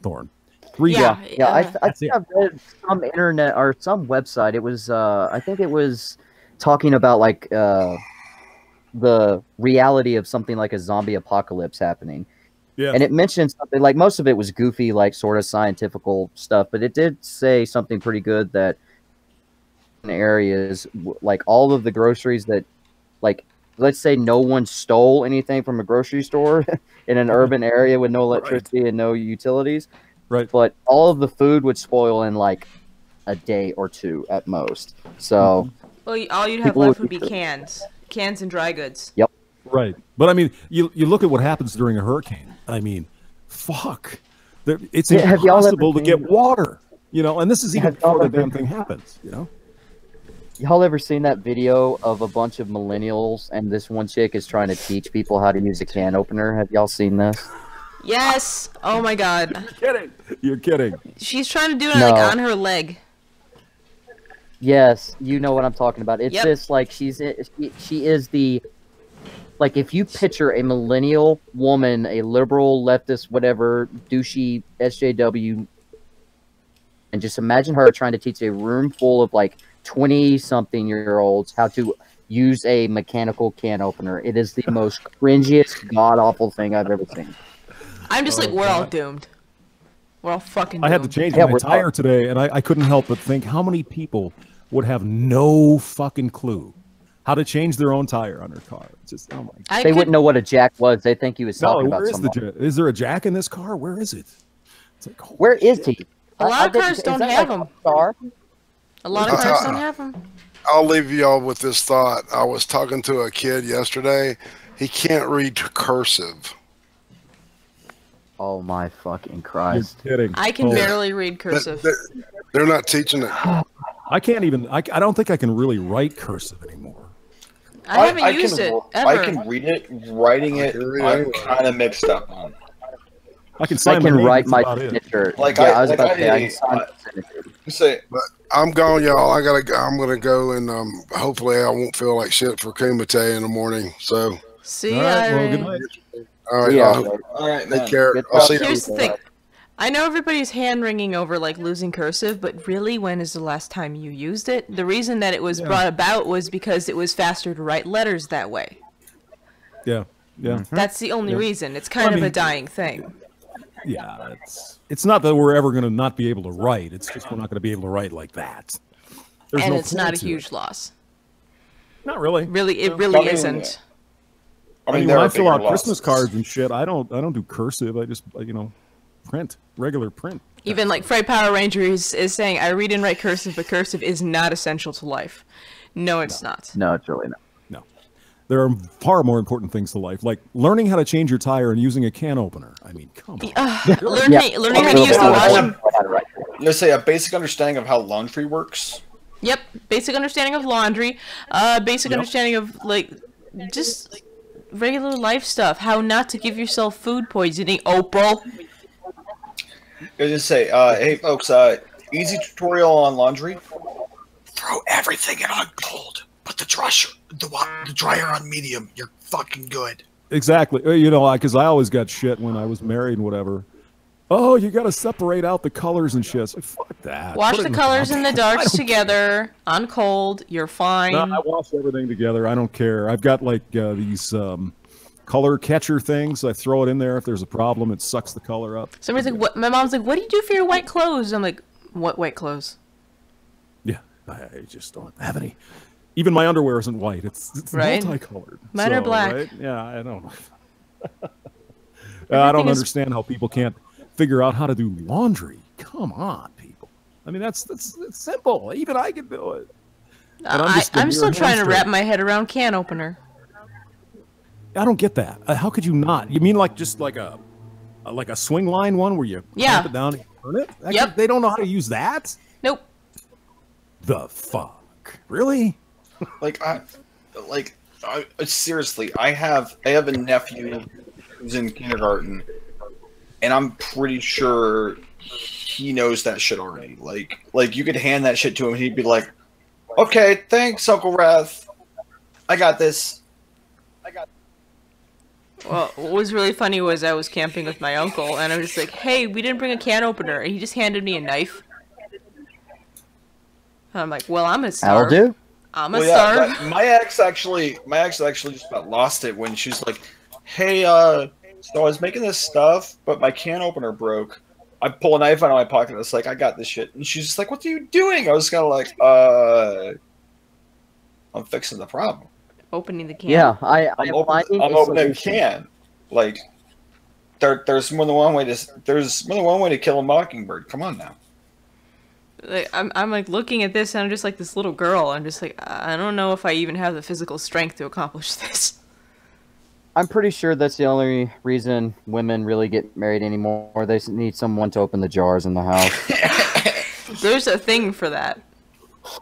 Thorn, 3 days. Yeah. I That's think it. I've read some internet or some website. It was I think it was talking about like the reality of something like a zombie apocalypse happening. Yeah. And it mentioned something like, most of it was goofy, like sort of scientifical stuff, but it did say something pretty good that in areas like all of the groceries that, like, let's say no one stole anything from a grocery store in an urban area with no electricity and no utilities, Right. but all of the food would spoil in like a day or two at most. So Well, all you'd have People left would would be cans and dry goods. Right. But I mean, you look at what happens during a hurricane. I mean, fuck. It's Yeah, have y'all ever impossible to get water. And this is even Have y'all before the ever- damn thing happens. y'all ever seen that video of a bunch of millennials and this one chick is trying to teach people how to use a can opener? Have y'all seen this? Yes. Oh my God. You're kidding. She's trying to do it No. like on her leg. Yes, you know what I'm talking about. It's Yep. this, like, she is the, like, if you picture a millennial woman, a liberal, leftist, whatever, douchey SJW, and just imagine her trying to teach a room full of, like, 20-something-year-olds how to use a mechanical can opener. It is the most cringiest, god-awful thing I've ever seen. I'm just like, we're all doomed. We're all fucking doomed. I had to change Yeah, my we're- tire today, and I couldn't help but think how many people would have no fucking clue how to change their own tire on their car. It's just, oh my God. I They could- wouldn't know what a jack was. They think he was No, talking about where is the someone. jack? Is there a jack in this car? Where is it? It's like, holy Where is shit. he? A lot of think- cars is don't that have like a them. star? A lot of cars don't have them. I'll leave y'all with this thought. I was talking to a kid yesterday. He can't read cursive. Oh my fucking You're Christ. kidding. I can Oh, barely read cursive. They're not teaching it. I can't even. I don't think I can really write cursive anymore. I haven't used it ever. I can read it. Writing it, can read I'm it. kind of mixed up on. I can sign I my can name, write that's my about it. signature. Like, yeah, I- I was like about I to say, I did- can sign my signature. Say, I'm gone, y'all. I'm gonna go and hopefully I won't feel like shit for Kumite in the morning. So See, All right. Well, good I- night. all right, Yeah, y'all. all right, Take man. care. Good I'll talk. see you. Here's the thing. I know everybody's hand wringing over like losing cursive, but really, when is the last time you used it? The reason that it was brought about was because it was faster to write letters that way. Yeah. Yeah. That's the only reason. It's kind I of a mean- dying thing. Yeah. It's not that we're ever going to not be able to write. It's just we're not going to be able to write like that. There's And no it's not point a to huge it. loss. Not really. Really, it I really mean, isn't. I mean, when there I are fill bigger out Christmas losses. cards and shit, I don't do cursive. I just print, regular print. Even like Fred Power Ranger is saying, I read and write cursive, but cursive is not essential to life. No, it's not. No, it's really not. No, there are far more important things to life, like learning how to change your tire and using a can opener. I mean, come on. Learning how to use the Yeah. washing. Let's say a basic understanding of how laundry works. Yep, basic understanding of laundry, basic understanding of like just regular life stuff. How not to give yourself food poisoning. Opal. I just say, hey folks, easy tutorial on laundry. Throw everything in on cold. Put the dryer on medium. You're fucking good. Exactly. Because I always got shit when I was married and whatever. Oh, you got to separate out the colors and shit. It's like, fuck that. Wash Put it the in colors and the I darks don't together on cold. You're fine. No, I wash everything together. I don't care. I've got like these color catcher things. I throw it in there. If there's a problem, it sucks the color up. Somebody's like, "What?" My mom's like, "What do you do for your white clothes?" I'm like, "What white clothes?" Yeah, I just don't have any. Even my underwear isn't white. It's right? multicolored. Mine are black. Right? Yeah, I don't know. I don't understand how people can't figure out how to do laundry. Come on, people. I mean, it's simple. Even I can do it. I'm still trying to wrap my head around can opener. I don't get that. How could you not? You mean like just like a swing line one where you clamp it down and turn it? Yep. They don't know how to use that? Nope. The fuck? Really? Seriously, I have a nephew who's in kindergarten, and I'm pretty sure he knows that shit already. Like you could hand that shit to him, and he'd be like, "Okay, thanks, Uncle Rath. I got this." Well, what was really funny was I was camping with my uncle, and I was just like, "Hey, we didn't bring a can opener," and he just handed me a knife. And I'm like, "Well, I'm a starve. That'll do. I'm a starve." My ex actually just about lost it when she was like, "Hey, so I was making this stuff, but my can opener broke." I pull a knife out of my pocket, and it's like, "I got this shit," and she's just like, "What are you doing?" I was kind of like, "I'm fixing the problem." Opening the can. Yeah, I'm opening a can. Like, there's more than one way to kill a mockingbird. Come on now. Like, I'm like looking at this, and I'm just like this little girl. I'm just like, I don't know if I even have the physical strength to accomplish this. I'm pretty sure that's the only reason women really get married anymore. They need someone to open the jars in the house. There's a thing for that.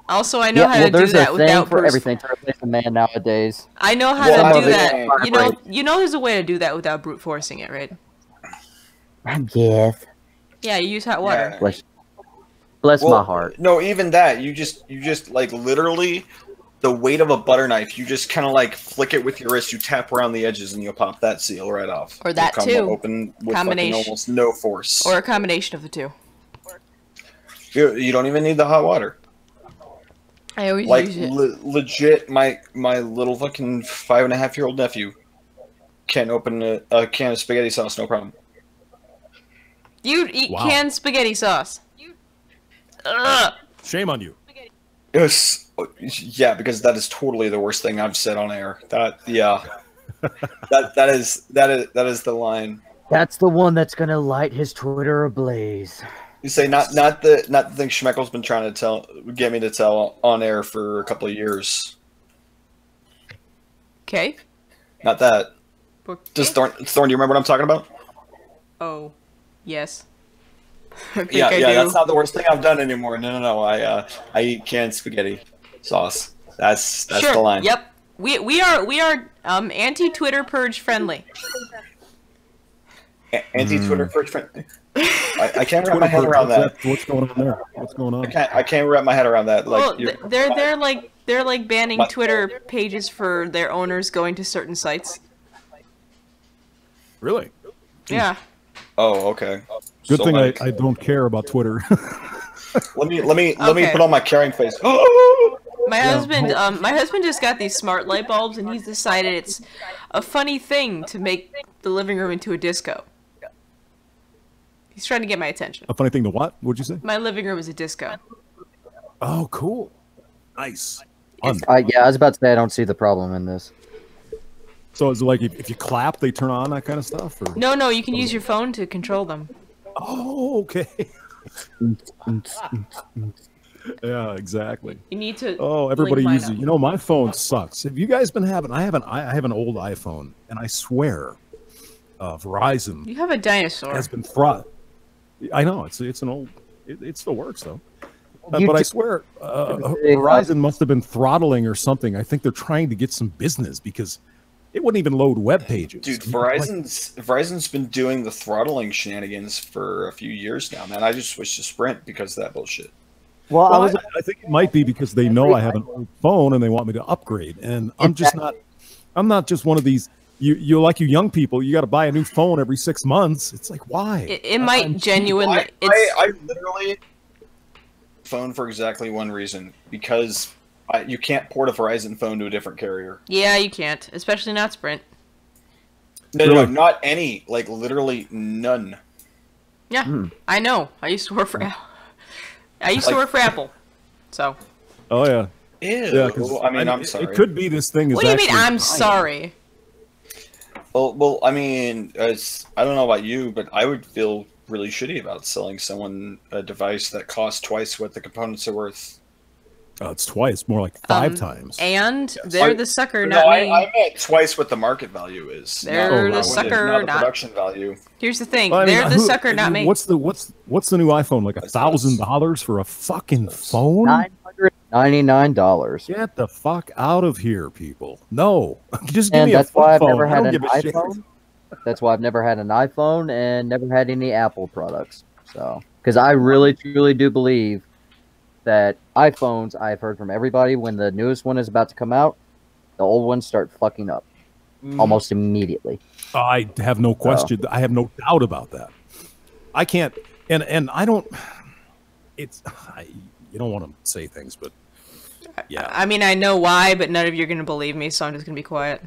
Also, I know how to do that without for everything to replace a man nowadays. I know how to do that. You know, there's a way to do that without brute forcing it, right? Yes. Yeah, you use hot water. Yeah. Bless my heart. No, even that. You just like literally the weight of a butter knife. You just kind of like flick it with your wrist. You tap around the edges, and you'll pop that seal right off. Or that too. Open with almost no force. Or a combination of the two. You don't even need the hot water. I always use it. Legit, my little fucking 5.5-year-old nephew can open a can of spaghetti sauce, no problem. You'd eat canned spaghetti sauce. Ugh. Shame on you. Yeah, because that is totally the worst thing I've said on air. That is the line. That's the one that's gonna light his Twitter ablaze. You say not the thing Schmeckel's been trying to get me to tell on air for a couple of years. Okay. Not that. Okay. Just Thorn, do you remember what I'm talking about? Oh, yes. Yeah, that's not the worst thing I've done anymore. No. I eat canned spaghetti sauce. That's sure. The line. Yep. We are anti-Twitter purge friendly. Anti-Twitter purge friendly. I can't wrap my head around that. What's going on there? What's going on? I can't wrap my head around that. Like, well, they're like banning Twitter pages for their owners going to certain sites. Really? Yeah. Oh, okay. Good thing I don't care about Twitter. let me put on my caring face. My husband just got these smart light bulbs, and he's decided it's a funny thing to make the living room into a disco. He's trying to get my attention. A funny thing to what? What'd you say? My living room is a disco. Oh, cool. Nice. Yeah, I was about to say I don't see the problem in this. So is it like if you clap, they turn on, that kind of stuff? Or? No, you can use your phone to control them. Oh, okay. Yeah, exactly. You need to. Oh, everybody uses it. You know, my phone sucks. Have you guys been having? I have an old iPhone, and I swear, Verizon. You have a dinosaur. Has been I know it's an old. It still works though. But I swear, Verizon must have been throttling or something. I think they're trying to get some business because it wouldn't even load web pages. Dude, Verizon's been doing the throttling shenanigans for a few years now, man. I just switched to Sprint because of that bullshit. Well, I think it might be because they know I have an old phone and they want me to upgrade, and I'm not just one of these. You like you young people, you got to buy a new phone every 6 months. It's like, why? It might genuinely. I literally phone for exactly one reason, because you can't port a Verizon phone to a different carrier. Yeah, you can't, especially not Sprint. No, not any. Like literally none. Yeah, I know. I used to work for Apple. So. Oh yeah. Ew. Yeah, I mean, I'm sorry. It could be this thing is. What do you mean? actually I'm dying. sorry. Well, I mean, I don't know about you, but I would feel really shitty about selling someone a device that costs twice what the components are worth. Oh, it's twice, more like 5 times. And they're the sucker, No, not me. I meant twice what the market value is. They're not the sucker, not the not. production value. Here's the thing. Well, I mean, They're the sucker, not me. What's the new iPhone? Like $1,000 for a fucking phone? $999. Get the fuck out of here, people! No, just give And me a that's why I've phone. never I had don't an give a shit. iPhone. That's why I've never had an iPhone and never had any Apple products. So, because I really, truly do believe that iPhones, I've heard from everybody, when the newest one is about to come out, the old ones start fucking up almost immediately. I have no question. I have no doubt about that. I can't, and I don't. You don't want to say things, but yeah. I mean, I know why, but none of you are going to believe me, so I'm just going to be quiet.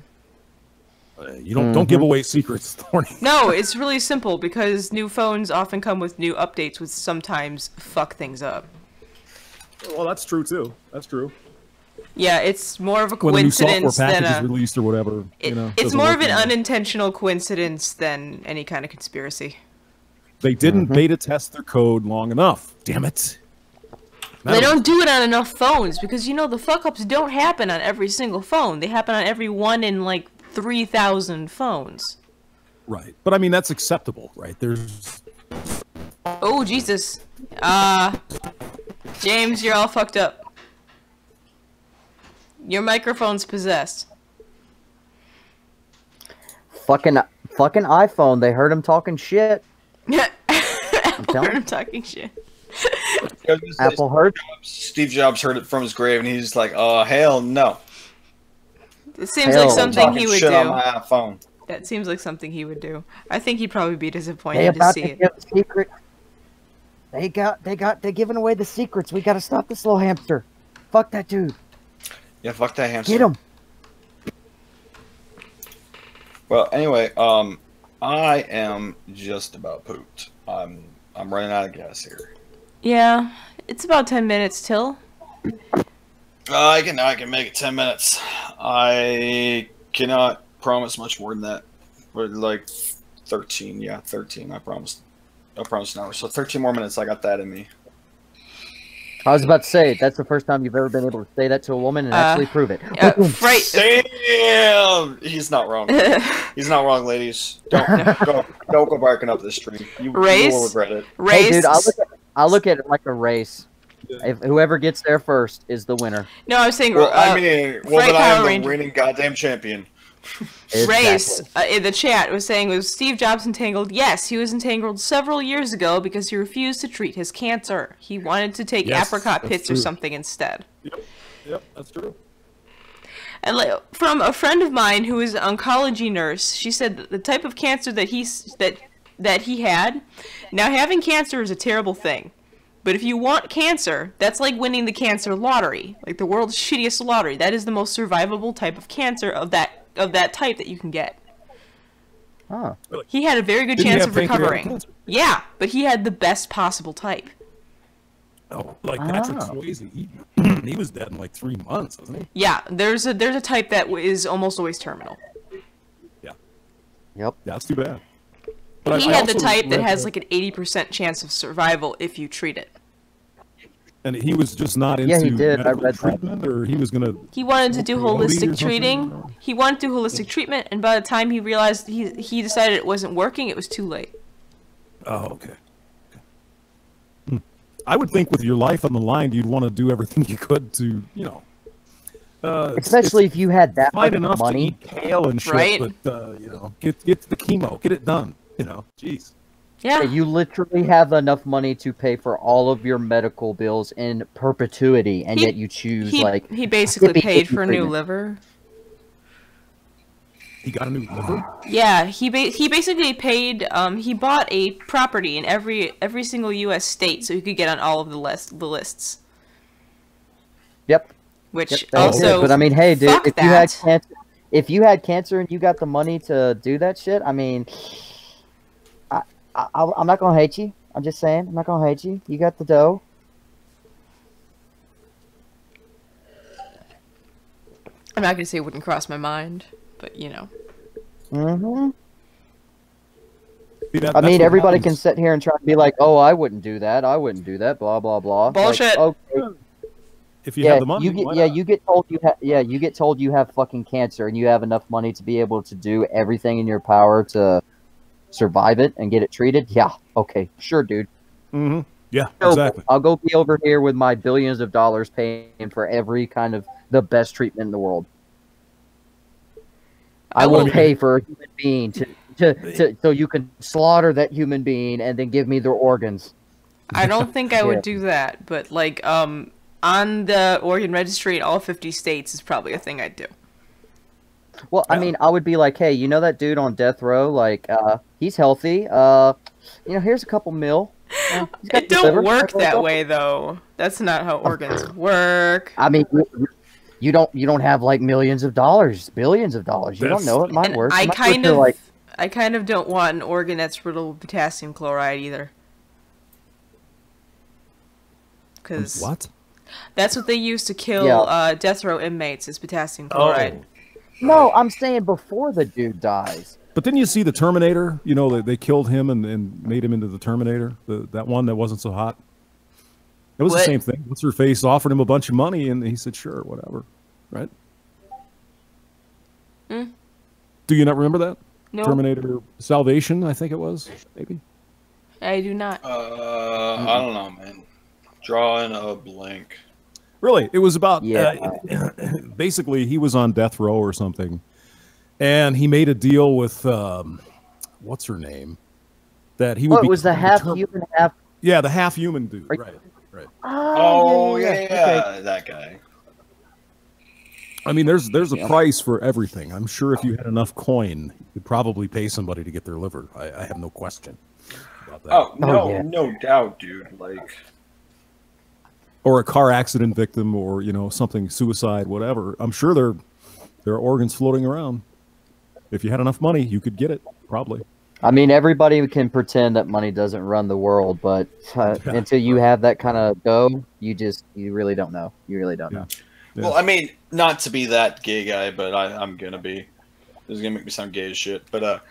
You don't give away secrets, Thorny. No, it's really simple, because new phones often come with new updates, which sometimes fuck things up. Well, that's true too. That's true. Yeah, it's more of a When the new software coincidence than package is a... released or whatever, It's more of an unintentional coincidence than any kind of conspiracy. They didn't beta test their code long enough. Damn it. They don't do it on enough phones, because, the fuck-ups don't happen on every single phone. They happen on every one in, 3,000 phones. Right. But, I mean, that's acceptable, right? There's... Oh, Jesus. James, you're all fucked up. Your microphone's possessed. Fucking iPhone. They heard him talking shit. Apple heard him talking shit. Apple heard. Steve Jobs heard it from his grave, and he's like, "Oh hell no!" It seems like something he would shit do. On my iPhone. That seems like something he would do. I think he'd probably be They disappointed to about see to it. give a secret. They're giving away the secrets. We gotta stop this little hamster. Fuck that dude. Yeah, fuck that hamster. Get him. Well, anyway, I am just about pooped. I'm running out of gas here. Yeah, it's about 10 minutes till. I can make it 10 minutes. I cannot promise much more than that. But like 13, yeah, 13. I promised an hour. So 13 more minutes. I got that in me. I was about to say, that's the first time you've ever been able to say that to a woman and actually prove it. Right. Damn! He's not wrong. He's not wrong, ladies. Don't go barking up this stream. You will regret it. Race. Hey, dude, I'll look at it like a race. If whoever gets there first is the winner. No, I was saying. Well, then I am the reigning goddamn champion. Race in the chat was saying, was Steve Jobs entangled? Yes, he was entangled several years ago because he refused to treat his cancer. He wanted to take apricot pits or something instead. Yep, that's true. And from a friend of mine who is an oncology nurse, she said that the type of cancer that he had. Now, having cancer is a terrible thing. But if you want cancer, that's like winning the cancer lottery, like the world's shittiest lottery. That is the most survivable type of cancer of that type that you can get. Huh. He had a very good chance of recovering. Yeah, but he had the best possible type. Oh, like Patrick Swayze. He was dead in like 3 months, wasn't he? Yeah, there's a type that is almost always terminal. Yeah. Yep. That's too bad. But he had the type that has like an 80% chance of survival if you treat it. And he was just not into medical treatment, or he was gonna. He wanted to do holistic treating. He wanted to do holistic treatment, and by the time he realized he decided it wasn't working, it was too late. Oh, okay. I would think with your life on the line, you'd want to do everything you could to, especially if you had that much enough money, to eat kale and shit, right? But get the chemo, get it done. Jeez. Yeah. You literally have enough money to pay for all of your medical bills in perpetuity, and yet you choose he basically paid for a new liver. He got a new liver? Yeah, he basically paid. He bought a property in every single U.S. state so he could get on all of the lists. Yep. Which also, but I mean, hey, dude, if you had cancer and you got the money to do that shit, I mean, I'm not gonna hate you. I'm just saying, I'm not gonna hate you. You got the dough. I'm not gonna say it wouldn't cross my mind, but you know. Mm-hmm. See, I mean, everybody can sit here and try to be like, "Oh, I wouldn't do that. I wouldn't do that." Blah blah blah. Bullshit. Like, okay. If you have the money, you get told you get told you have fucking cancer and you have enough money to be able to do everything in your power to survive it and get it treated. Yeah, okay, sure, dude. Mm-hmm. Yeah, So, exactly. I'll go be over here with my billions of dollars paying for every kind of the best treatment in the world. I will pay for a human being to so you can slaughter that human being and then give me their organs. I don't think I would do that, but like on the organ registry in all 50 states is probably a thing I'd do. Well, I mean, I would be like, hey, you know that dude on death row? Like, he's healthy. Here's a couple mil. It don't work that way, though. That's not how organs work. I mean, you don't have like millions of dollars, billions of dollars. You don't know. It might work. I kind of don't want an organ that's riddled with potassium chloride either. Because what? That's what they use to kill death row inmates is potassium chloride. No, I'm saying before the dude dies. But didn't you see the Terminator? You know, they killed him and made him into the Terminator. That one that wasn't so hot. It was the same thing. What's her face offered him a bunch of money, and he said, "Sure, whatever." Right? Mm. Do you not remember that? No. Terminator Salvation, I think it was. Maybe. I do not. I don't know, man. Drawing a blank. Really, it was about. Basically, he was on death row or something. And he made a deal with what's her name? That he would be. It was the half human, half. Yeah, the half human dude. Right. Oh yeah, okay. That guy. I mean, there's a price for everything. I'm sure if you had enough coin, you'd probably pay somebody to get their liver. I have no question about that. Oh no, no doubt, dude. Like. Or a car accident victim, or something, suicide, whatever. I'm sure there are organs floating around. If you had enough money, you could get it, probably. I mean, everybody can pretend that money doesn't run the world, but until you have that kind of dough, you really don't know. You really don't know. Yeah. Well, I mean, not to be that gay guy, but I'm gonna be. This is gonna make me sound gay as shit. But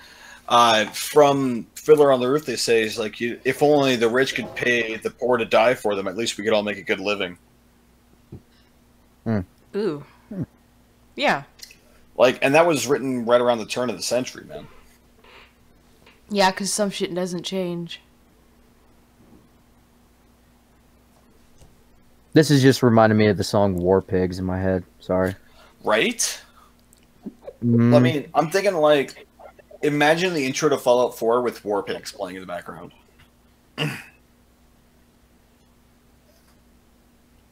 from Fiddler on the Roof, they say is like, if only the rich could pay the poor to die for them, at least we could all make a good living. Ooh. Yeah. Like, and that was written right around the turn of the century, man. Yeah, because some shit doesn't change. This is just reminding me of the song War Pigs in my head. Sorry. Right? I mean, I'm thinking like, imagine the intro to Fallout 4 with War Pigs playing in the background.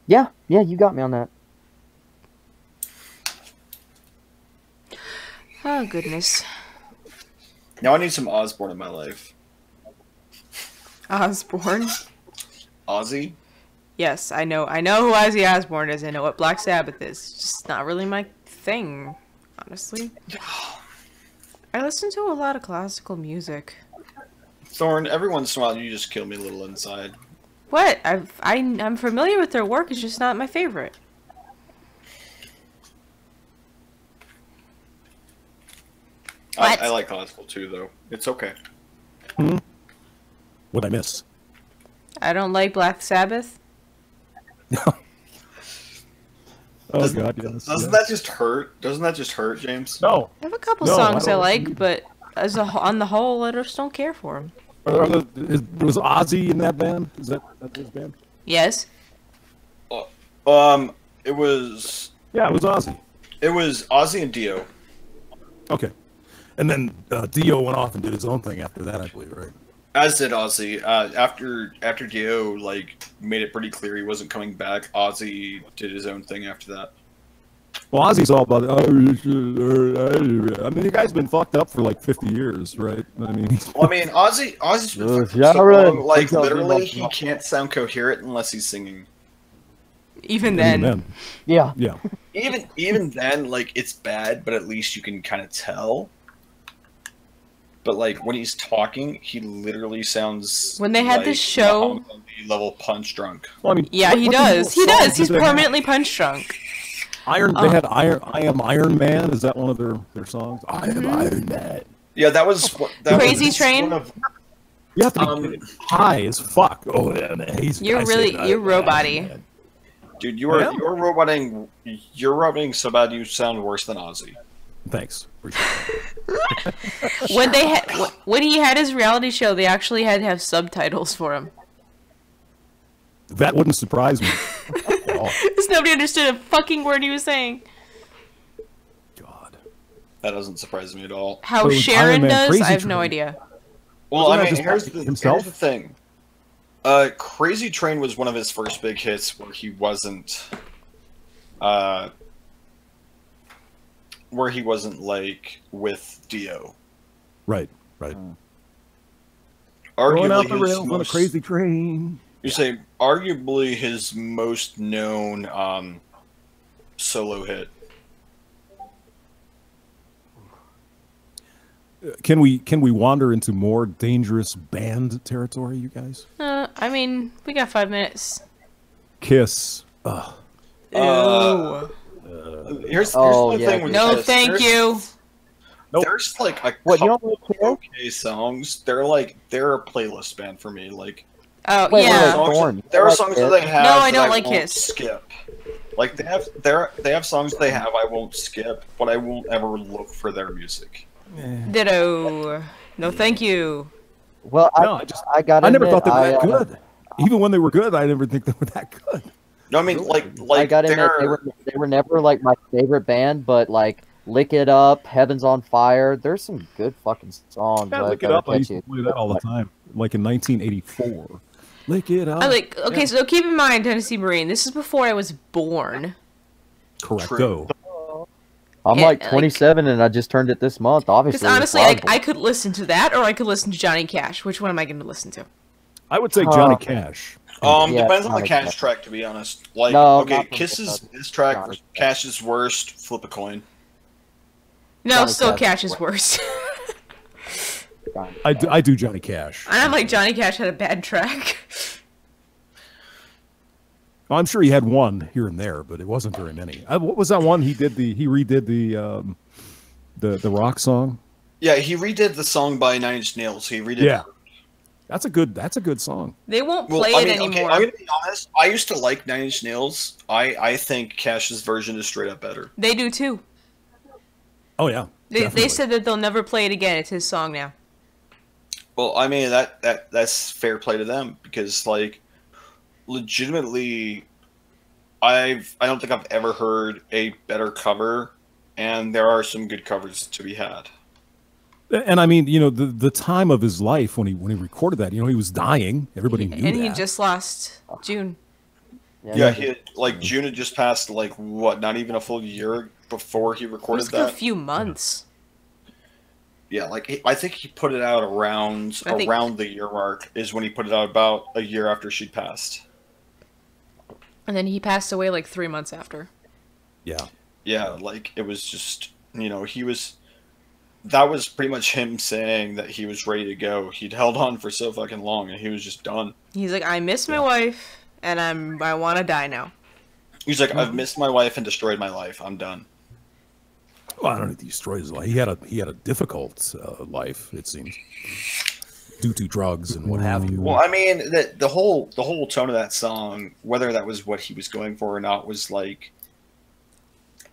Yeah, you got me on that. Oh, goodness. Now I need some Osborne in my life. Osborne? Ozzy? Yes, I know who Ozzy Osbourne is. I know what Black Sabbath is. It's just not really my thing, honestly. I listen to a lot of classical music. Thorn, every once in a while you just kill me a little inside. What? I'm familiar with their work. It's just not my favorite. I like classical too, though. It's okay. What'd I miss? I don't like Black Sabbath. God, yes. Doesn't that just hurt? Doesn't that just hurt, James? No. I have a couple songs I like, but on the whole, I just don't care for them. Was Ozzy in that band? Is that his band? Yes. It was. Yeah, it was Ozzy. It was Ozzy and Dio. Okay. And then Dio went off and did his own thing after that, I believe, right? As did Ozzy. After Dio made it pretty clear he wasn't coming back, Ozzy did his own thing after that. Well, Ozzy's all about. I mean, the guy's been fucked up for like 50 years, right? Ozzy's been fucked up so long, like literally, he can't sound coherent unless he's singing. Even then. Yeah. Yeah. Even then, like, it's bad, but at least you can kind of tell. But like when he's talking, he literally sounds when they had like this show Muhammad Ali level punch drunk. Well, I mean, yeah, he does. He does. He's permanently punch drunk. They had I Am Iron Man. Is that one of their songs? I am Iron Man. Yeah, that was Crazy Train. You have to be high as fuck. Oh yeah, man. You're robot-y. Dude, you're roboting so bad you sound worse than Ozzy. Thanks. When he had his reality show, they actually had to have subtitles for him. That wouldn't surprise me. Because nobody understood a fucking word he was saying. God. That doesn't surprise me at all. How Sharon does, I have no idea. Well, I mean, here's the thing. Crazy Train was one of his first big hits where he wasn't like with Dio. Right. Arguably Going out the rails on a crazy train. You say arguably his most known solo hit. Can we wander into more dangerous band territory, you guys? I mean, we got 5 minutes. Kiss. Ew. Here's the thing with no, Kiss. thank you. Nope. There's like a What, you couple don't like okay songs. They're a playlist band for me. Like, Oh, Wait, yeah. there are songs that they have. No, I that don't like won't Kiss. Skip. Like they have songs they have I won't skip, but I won't ever look for their music. Ditto. No, thank you. Well, I never thought they were that good. Even when they were good, I never think they were that good. No, I mean like I gotta admit, they were never like my favorite band, but like Lick It Up, Heaven's on Fire, there's some good fucking songs. Yeah, Lick It Up. I used to play that all the time, like in 1984. Lick It Up. Okay, so keep in mind, Tennessee Marine, this is before I was born. Correcto. I'm like 27 and I just turned it this month. Obviously, Because honestly, I could listen to that or I could listen to Johnny Cash. Which one am I going to listen to? I would say Johnny Cash. Depends on the Johnny Cash Cash. track, to be honest. Like, No, okay, not Kiss's from this track, Johnny Cash's worst. Flip a coin. No, Johnny still Cash Cash is is worse. I do Johnny Cash. And I'm like, Johnny Cash had a bad track. Well, I'm sure he had one here and there, but it wasn't very many. What was that one he redid the rock song? Yeah, he redid the song by Nine Inch Nails. He redid. Yeah, that's a good song. They won't play it anymore. Okay, I'm gonna be honest. I used to like Nine Inch Nails. I think Cash's version is straight up better. They do too. Oh yeah, They said that they'll never play it again. It's his song now. Well, I mean that's fair play to them because like legitimately, I don't think I've ever heard a better cover, and there are some good covers to be had. And I mean, the time of his life when he recorded that, he was dying. Everybody knew And that. he just lost June. Yeah, June had just passed like what? Not even a full year before he It recorded was that. a few months. Yeah, like I think he put it out around the year mark is when he put it out about a year after she'd passed. And then he passed away like 3 months after. Yeah. Yeah, like it was just that was pretty much him saying that he was ready to go. He'd held on for so fucking long and he was just done. He's like, I miss my wife and I want to die now. He's like, I've missed my wife and destroyed my life. I'm done. Well, I don't think he destroyed his life. He had a difficult life, it seems, due to drugs and what have you. Well, I mean, the whole tone of that song, whether that was what he was going for or not, was like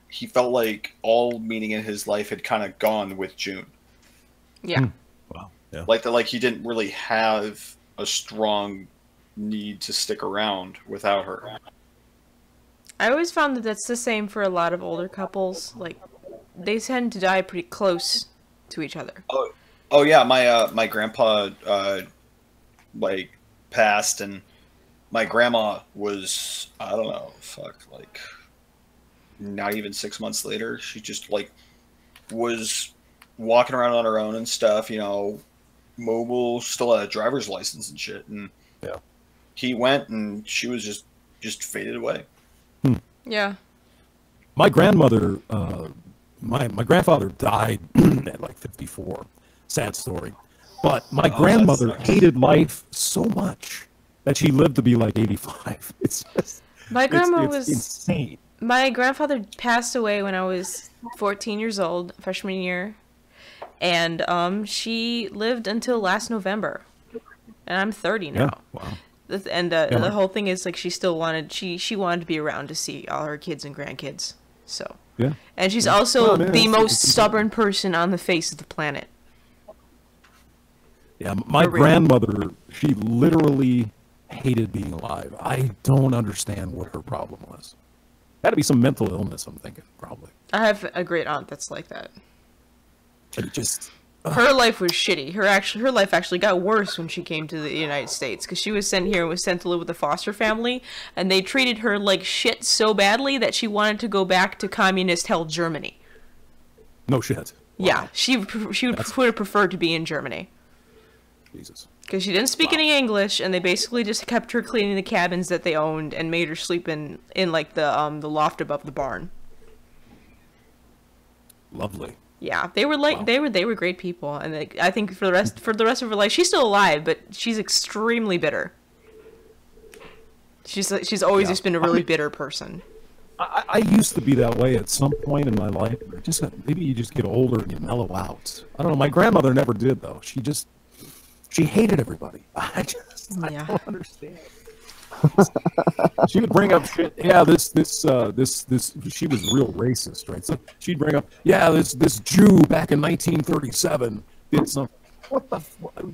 he felt like all meaning in his life had kind of gone with June. Yeah. Wow. Yeah. Like he didn't really have a strong need to stick around without her. I always found that that's the same for a lot of older couples. Like, they tend to die pretty close to each other. Oh yeah, my grandpa like passed, and my grandma was like not even 6 months later. She just like was walking around on her own and stuff, mobile, still had a driver's license and shit. And yeah, he went, and she was just faded away. Yeah. My grandmother, my grandfather died at like 54. Sad story. But my grandmother hated life so much that she lived to be like 85. It's just My grandma it's was insane. My grandfather passed away when I was 14 years old, freshman year. And she lived until last November. And I'm 30 now. Yeah. Wow. And the whole thing is like she still wanted she wanted to be around to see all her kids and grandkids. So. Yeah. And she's also man, the most stubborn person on the face of the planet. Yeah, my grandmother, she literally hated being alive. I don't understand what her problem was. Had to be some mental illness, I'm thinking, probably. I have a great aunt that's like that. It just her life was shitty. Her life actually got worse when she came to the United States because she was sent here and was sent to live with a foster family, and they treated her like shit so badly that she wanted to go back to communist-held Germany. No shit. Wow. Yeah, she would have preferred to be in Germany. Jesus. Because she didn't speak any English, and they basically just kept her cleaning the cabins that they owned and made her sleep in like the loft above the barn. Lovely. Yeah, they were like they were great people, and I think for the rest of her life, she's still alive, but she's extremely bitter. She's always just been a really bitter person. I used to be that way at some point in my life. Maybe you just get older and you mellow out. I don't know. My grandmother never did though. She hated everybody. I don't understand. She would bring up shit. Yeah, this. She was real racist, right? So she'd bring up, yeah, this Jew back in 1937 did something.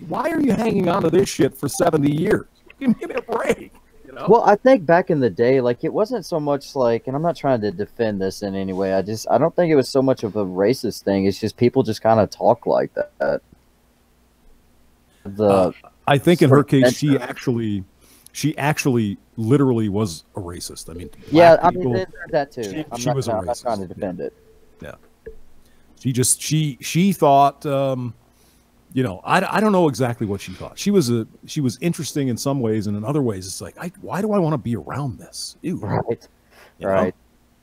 Why are you hanging on to this shit for 70 years? Give me a break. You know? Well, I think back in the day, like it wasn't so much like, and I'm not trying to defend this in any way. I don't think it was so much of a racist thing. It's just people just kind of talk like that. I think in her case, she actually literally was a racist. I mean, yeah, I mean, there's that too. I'm not trying to defend it. Yeah. She thought, you know, I don't know exactly what she thought. She was interesting in some ways, and in other ways, it's like, why do I want to be around this? Ew. Right. You right. know?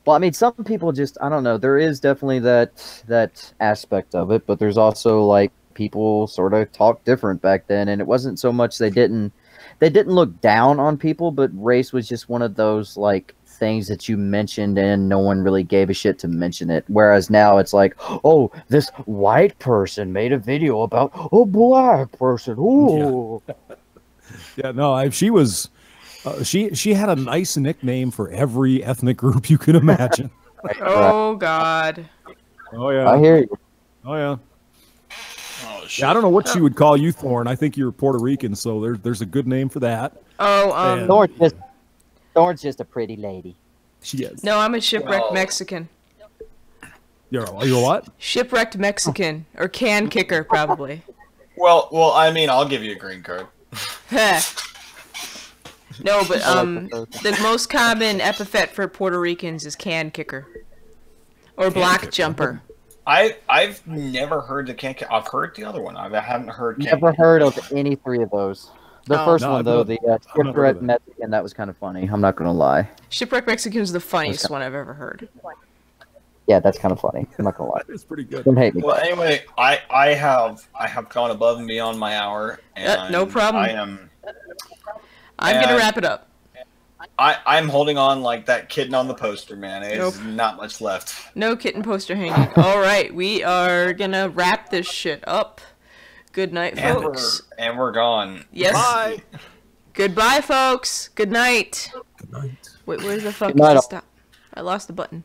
Well, I mean, some people just, I don't know. There is definitely that aspect of it, but there's also like people sort of talk different back then, and it wasn't so much they didn't look down on people, but race was just one of those like things that you mentioned and no one really gave a shit to mention it. Whereas now it's like, oh, this white person made a video about a black person. Ooh. Yeah, no, she was she had a nice nickname for every ethnic group you can imagine. Oh God. Oh yeah. I hear you. Oh yeah. Yeah, I don't know what she would call you, Thorn. I think you're Puerto Rican, so there's a good name for that. Oh, Thorn's just a pretty lady. She is. No, I'm a shipwrecked Mexican. You're what? Shipwrecked Mexican or can kicker, probably. Well, I mean, I'll give you a green card. No, but the most common epithet for Puerto Ricans is can kicker or black jumper. I've never heard the can. I've heard the other one. I haven't heard. Never heard of any three of those. The first one though, the shipwrecked Mexican, that was kind of funny. I'm not gonna lie. Shipwrecked Mexican is the funniest one I've ever heard. Yeah, that's kind of funny. I'm not gonna lie. It's pretty good. Don't hate me. Well, anyway, I have gone above and beyond my hour. And no problem. I'm gonna wrap it up. I'm holding on like that kitten on the poster, man. There's not much left. No kitten poster hanging. All right, we are gonna wrap this shit up. Good night, folks. And we're gone. Yes. Bye. Goodbye, folks. Good night. Good night. Wait, where the fuck is the stop? I lost the button.